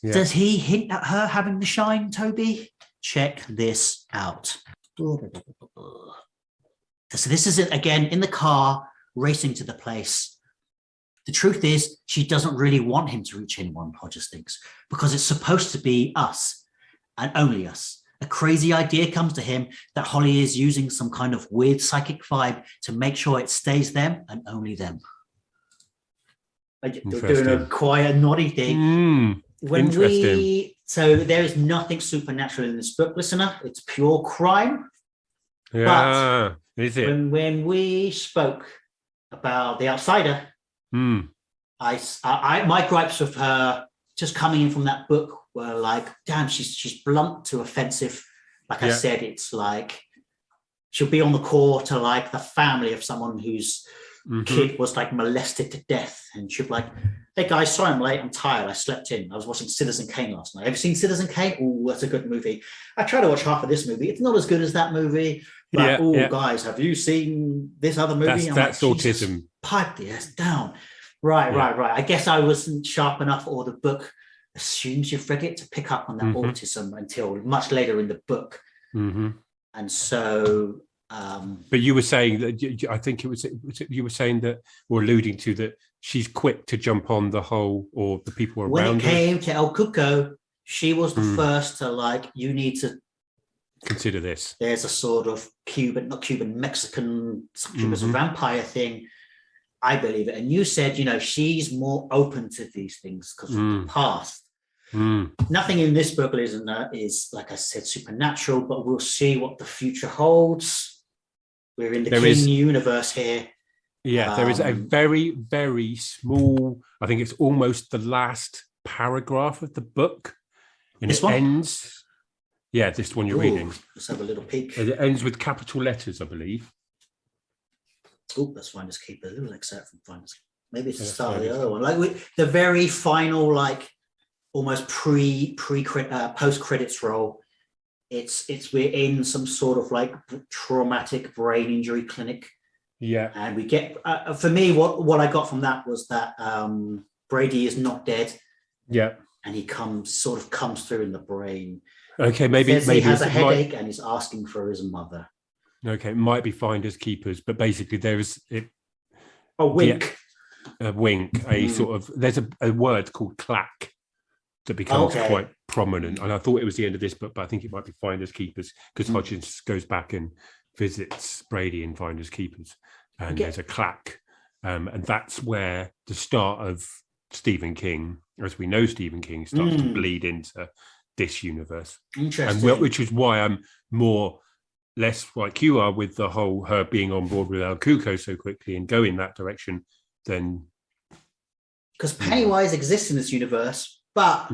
Speaker 1: Yeah. Does he hint at her having the shine, Toby? Check this out. So this is it again in the car, racing to the place. The truth is, she doesn't really want him to reach anyone, Hodges thinks, because it's supposed to be us and only us. A crazy idea comes to him that Holly is using some kind of weird psychic vibe to make sure it stays them and only them. They're doing a quiet, noddy thing. So there is nothing supernatural in this book, listener. It's pure crime.
Speaker 2: Yeah, is it?
Speaker 1: When we spoke about The Outsider, my gripes with her just coming in from that book were like, damn, she's blunt to offensive. Like I said, it's like she'll be on the call to like the family of someone whose kid was like molested to death, and she'll be like, hey guys, sorry I'm late, I'm tired, I slept in, I was watching Citizen Kane last night. Have you seen Citizen Kane? Oh, that's a good movie. I tried to watch half of this movie, it's not as good as that movie, but guys, have you seen this other movie?
Speaker 2: That's like, autism.
Speaker 1: Pipe the ass down. Right. I guess I wasn't sharp enough, or the book assumes you've read it to pick up on that autism until much later in the book. And so
Speaker 2: but you were saying that, I think it was you were saying that, or alluding to that, she's quick to jump on the whole, or the people around her. When it
Speaker 1: came to El Cuco, she was the first to like, you need to
Speaker 2: consider this.
Speaker 1: There's a sort of Mexican, she was a vampire thing. I believe it. And you said, she's more open to these things because of the past. Nothing in this book is, like I said, supernatural, but we'll see what the future holds. We're in the King universe here.
Speaker 2: Yeah, there is a very, very small, I think it's almost the last paragraph of the book. And this one ends. Yeah, this one you're reading.
Speaker 1: Let's have a little peek.
Speaker 2: It ends with capital letters, I believe.
Speaker 1: Oh, let's Finders Keepers. A little excerpt from Finders. Maybe it's the start of the other one. Like the very final, like almost post credits roll. It's we're in some sort of like traumatic brain injury clinic.
Speaker 2: Yeah,
Speaker 1: and we get for me what I got from that was that Brady is not dead.
Speaker 2: Yeah,
Speaker 1: and he comes through in the brain.
Speaker 2: Okay, maybe
Speaker 1: he has a headache and he's asking for his mother.
Speaker 2: Okay, it might be Finders Keepers, but basically there is
Speaker 1: a wink.
Speaker 2: A wink, a sort of, there's a word called clack that becomes quite prominent. And I thought it was the end of this book, but I think it might be Finders Keepers, because Hodgins goes back and visits Brady in Finders Keepers, and there's a clack. And that's where the start of Stephen King, as we know Stephen King, starts to bleed into this universe.
Speaker 1: Interesting.
Speaker 2: And which is why I'm less like you are with the whole her being on board with El Cuco so quickly and going that direction than,
Speaker 1: because Pennywise exists in this universe, but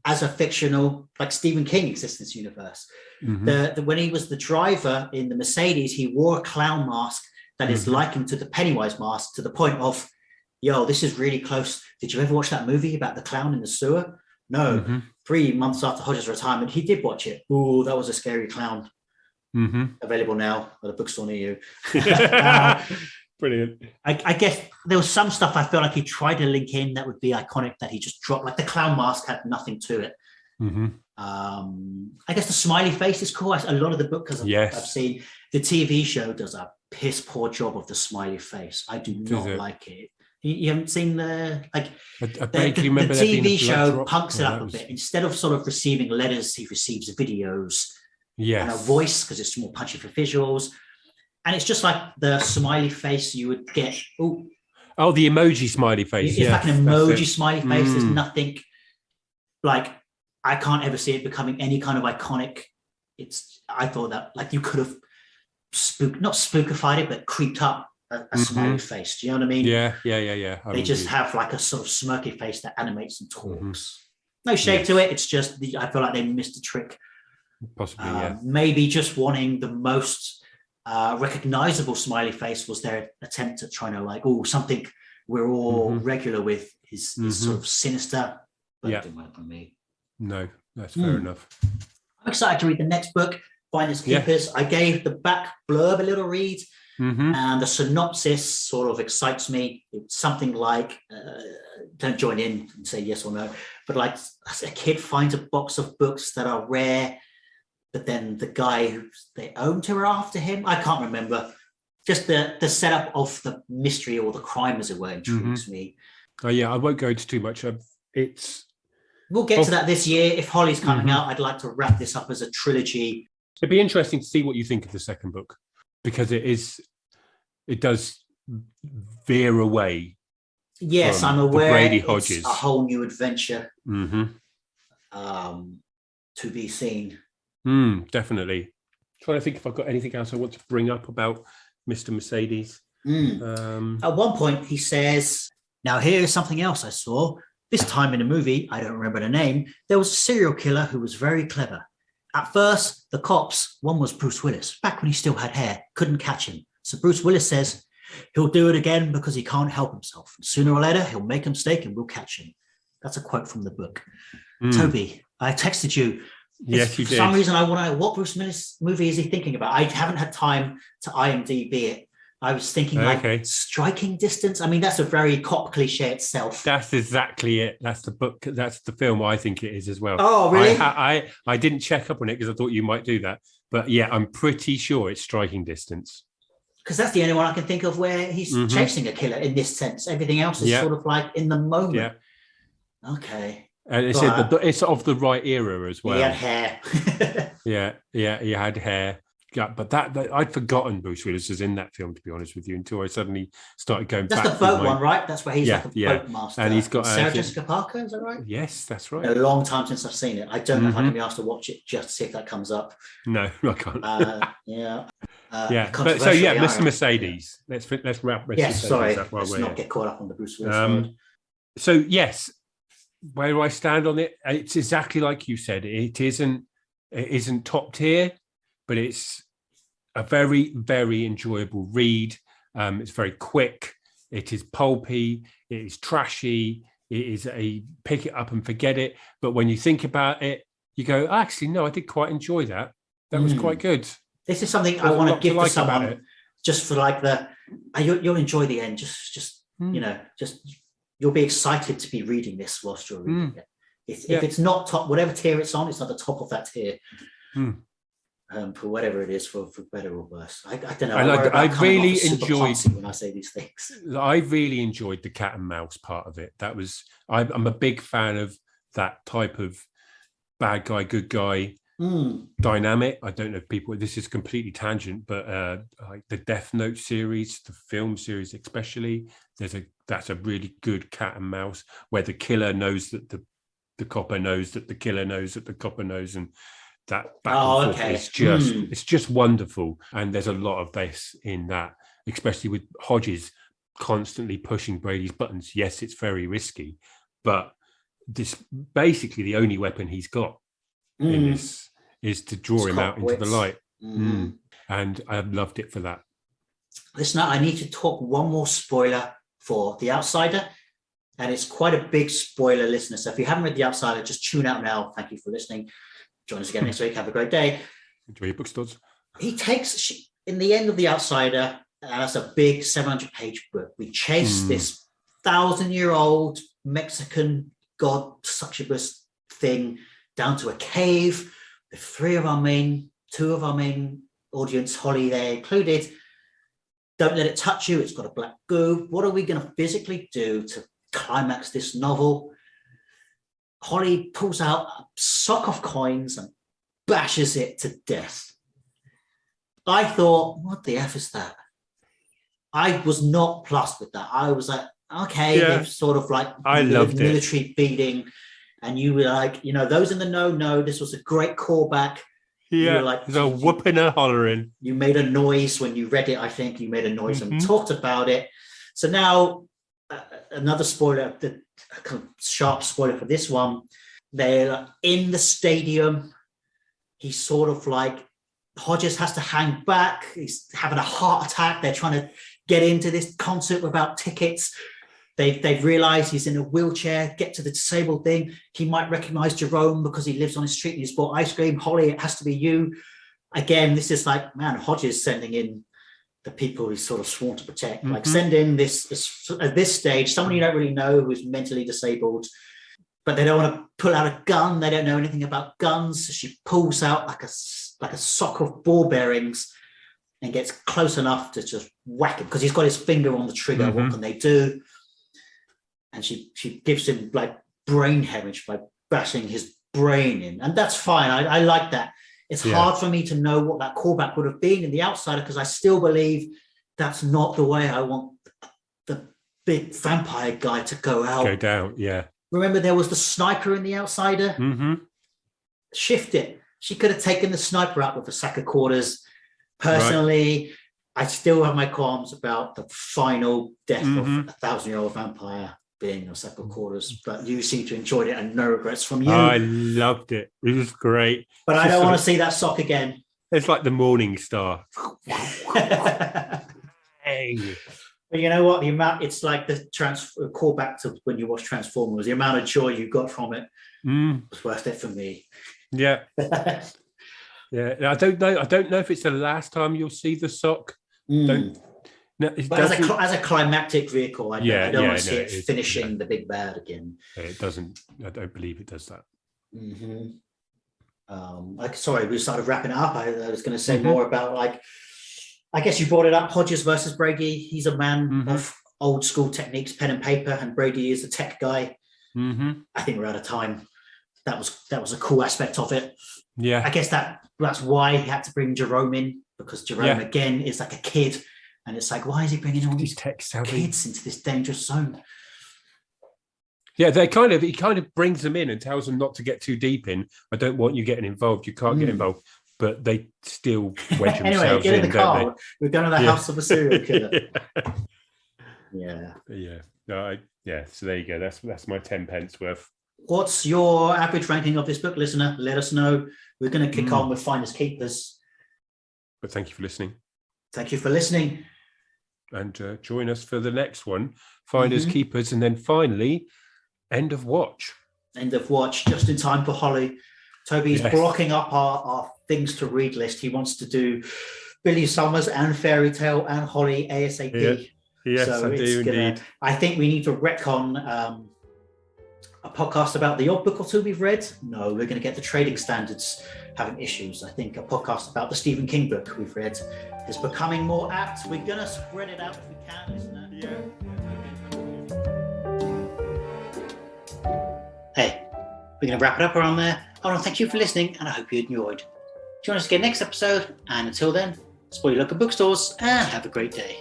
Speaker 1: as a fictional, like Stephen King exists in this universe. When he was the driver in the Mercedes, he wore a clown mask that is likened to the Pennywise mask, to the point of, yo, this is really close. Did you ever watch that movie about the clown in the sewer? No. 3 months after Hodges' retirement, he did watch it. Oh, that was a scary clown. Available now at a bookstore near you.
Speaker 2: Brilliant.
Speaker 1: I guess there was some stuff I felt like he tried to link in that would be iconic that he just dropped. Like the clown mask had nothing to it. I guess the smiley face is cool. A lot of the book, because I've seen the TV show does a piss poor job of the smiley face. I do not like it. You haven't seen the TV show punks it up a bit. Instead of sort of receiving letters, he receives videos and a voice, because it's more punchy for visuals. And it's just like the smiley face you would get. The
Speaker 2: emoji smiley face.
Speaker 1: It's like an emoji smiley face. There's nothing like, I can't ever see it becoming any kind of iconic. I thought that like you could have not spookified it, but creeped up a smiley face. Do you know what I mean?
Speaker 2: Yeah.
Speaker 1: They just have like a sort of smirky face that animates and talks. No shade to it. It's just I feel like they missed a trick.
Speaker 2: Possibly,
Speaker 1: maybe just wanting the most recognizable smiley face was their attempt at trying to like, something we're all regular with is sort of sinister, but it didn't work for me.
Speaker 2: No, that's fair enough.
Speaker 1: I'm excited to read the next book, Finders Keepers. I gave the back blurb a little read, and the synopsis sort of excites me. It's something like, don't join in and say yes or no, but like a kid finds a box of books that are rare, but then the guy who they own to are after him. I can't remember. Just the setup of the mystery or the crime, as it were, intrigues me.
Speaker 2: Yeah, I won't go into too much.
Speaker 1: We'll get to that this year. If Holly's coming out, I'd like to wrap this up as a trilogy.
Speaker 2: It'd be interesting to see what you think of the second book, because it does veer away.
Speaker 1: Yes, I'm aware
Speaker 2: Brady
Speaker 1: it's
Speaker 2: Hodges.
Speaker 1: a whole new adventure
Speaker 2: Mm-hmm.
Speaker 1: To be seen.
Speaker 2: Definitely. Trying to think if I've got anything else I want to bring up about Mr. Mercedes.
Speaker 1: At one point, he says, "Now here is something else I saw. This time in a movie, I don't remember the name, there was a serial killer who was very clever. At first, the cops, one was Bruce Willis, back when he still had hair, couldn't catch him. So Bruce Willis says, he'll do it again because he can't help himself. Sooner or later, he'll make a mistake and we'll catch him." That's a quote from the book. Toby, I texted you.
Speaker 2: Yes, you did.
Speaker 1: For some reason, I want to know what Bruce Willis movie is he thinking about. I haven't had time to IMDb it. I was thinking like Striking Distance. I mean, that's a very cop cliche itself.
Speaker 2: That's exactly it. That's the book. That's the film I think it is as well.
Speaker 1: Oh, really?
Speaker 2: I didn't check up on it because I thought you might do that. But yeah, I'm pretty sure it's Striking Distance.
Speaker 1: Because that's the only one I can think of where he's chasing a killer in this sense. Everything else is sort of like in the moment.
Speaker 2: Yeah.
Speaker 1: Okay.
Speaker 2: And it's of the right era as well.
Speaker 1: He had hair.
Speaker 2: He had hair. Yeah, but that I'd forgotten Bruce Willis was in that film, to be honest with you, until I suddenly started going back.
Speaker 1: That's the boat one, right? That's where he's like a boat master.
Speaker 2: And he's got
Speaker 1: Sarah Jessica Parker, is that right?
Speaker 2: Yes, that's right.
Speaker 1: A long time since I've seen it. I don't know if I can be asked to watch it just to see if that comes up.
Speaker 2: No, I can't.
Speaker 1: But
Speaker 2: so Mr. Mercedes.
Speaker 1: Yeah.
Speaker 2: Let's wrap.
Speaker 1: Yes, sorry. Let's not get caught up on the Bruce Willis side.
Speaker 2: So yes, where do I stand on it? It's exactly like you said. It isn't top tier, but it's a very, very enjoyable read. It's very quick. It is pulpy. It is trashy. It is a pick it up and forget it. But when you think about it, you go, actually, no, I did quite enjoy that. That was quite good.
Speaker 1: This is something I want to give to someone just for like you'll enjoy the end. Just you'll be excited to be reading this whilst you're reading it. If it's not top, whatever tier it's on, it's not the top of that tier. For whatever it is, for better or worse. I don't know.
Speaker 2: I really enjoyed
Speaker 1: when I say these things.
Speaker 2: I really enjoyed the cat and mouse part of it. I'm a big fan of that type of bad guy, good guy dynamic. I don't know if people. This is completely tangent, but like the Death Note series, the film series especially, that's a really good cat and mouse where the killer knows that the copper knows that the killer knows that the copper knows, and that back and forth is it's just wonderful. And there's a lot of this in that, especially with Hodges constantly pushing Brady's buttons. Yes, it's very risky, but this basically the only weapon he's got in this is to draw him out into the light. And I loved it for that.
Speaker 1: Listen, I need to talk one more spoiler for The Outsider, and it's quite a big spoiler, listener. So if you haven't read The Outsider, just tune out now. Thank you for listening. Join us again next week. Have a great day.
Speaker 2: Enjoy your bookstores.
Speaker 1: He takes, in the end of The Outsider, and that's a big 700-page book. We chase this 1,000-year-old Mexican god succubus thing down to a cave. The two of our main audience, Holly there included, don't let it touch you. It's got a black goo. What are we going to physically do to climax this novel? Holly pulls out a sock of coins and bashes it to death. I thought, what the F is that? I was not plussed with that. I was like, okay, they've sort of like military beating. And you were like, those in the know, this was a great callback.
Speaker 2: Yeah,
Speaker 1: you were like,
Speaker 2: there's a whooping and hollering.
Speaker 1: You made a noise when you read it, I think. You made a noise and talked about it. So now, another spoiler, the sharp spoiler for this one, they're in the stadium. He's sort of like, Hodges has to hang back. He's having a heart attack. They're trying to get into this concert without tickets. They've realized he's in a wheelchair, get to the disabled thing. He might recognize Jerome because he lives on his street and he's bought ice cream. Holly, it has to be you. Again, this is like, man, Hodges sending in the people he's sort of sworn to protect. Like, send in this at this stage, someone you don't really know who's mentally disabled, but they don't want to pull out a gun. They don't know anything about guns. So she pulls out like a sock of ball bearings and gets close enough to just whack him because he's got his finger on the trigger. What can they do? and she gives him like brain hemorrhage by bashing his brain in, and that's fine. I like that. It's hard for me to know what that callback would have been in The Outsider, because I still believe that's not the way I want the big vampire guy to go out.
Speaker 2: Go down, yeah.
Speaker 1: Remember, there was the sniper in The Outsider?
Speaker 2: Mm-hmm.
Speaker 1: Shift it. She could have taken the sniper out with a sack of quarters. Personally, I still have my qualms about the final death of a 1,000-year-old vampire being a sack of quarters, but you seem to enjoy it and no regrets from you.
Speaker 2: I loved it. It was great.
Speaker 1: But I don't want to see that sock again.
Speaker 2: It's like the Morning Star.
Speaker 1: But you know what? The amount, it's like the callback to when you watch Transformers, the amount of joy you got from it was worth it for me.
Speaker 2: Yeah. Yeah. I don't know if it's the last time you'll see the sock.
Speaker 1: But as a climactic vehicle, I don't want to see it finishing the big bad again.
Speaker 2: It doesn't. I don't believe it does that.
Speaker 1: Sorry, we started wrapping it up. I was going to say more about, like, I guess you brought it up, Hodges versus Brady. He's a man of old school techniques, pen and paper, and Brady is the tech guy. I think we're out of time. That was a cool aspect of it.
Speaker 2: Yeah,
Speaker 1: I guess that's why he had to bring Jerome in, because Jerome again is like a kid, and it's like, why is he bringing all these kids into this dangerous zone?
Speaker 2: Yeah, he kind of brings them in and tells them not to get too deep in. I don't want you getting involved. You can't get involved. But they still wedge
Speaker 1: anyway,
Speaker 2: themselves
Speaker 1: get in the
Speaker 2: in,
Speaker 1: car.
Speaker 2: don't they?
Speaker 1: We're going to the house of a serial killer.
Speaker 2: So there you go. That's my 10 pence worth.
Speaker 1: What's your average ranking of this book, listener? Let us know. We're going to kick on with Finders Keepers.
Speaker 2: But thank you for listening.
Speaker 1: Thank you for listening.
Speaker 2: And join us for the next one, Finders Keepers, and then finally, End of Watch.
Speaker 1: End of Watch, just in time for Holly. Toby's blocking up our things to read list. He wants to do Billy Summers and Fairy Tale and Holly ASAP.
Speaker 2: Yes, so I do indeed.
Speaker 1: I think we need to retcon a podcast about the odd book or two we've read. No, we're going to get the trading standards having issues. I think a podcast about the Stephen King book we've read is becoming more apt. We're going to spread it out if we can, listener. Hey, we're going to wrap it up around there. I want to thank you for listening, and I hope you enjoyed. Join us again next episode, and until then, spoil your local bookstores and have a great day.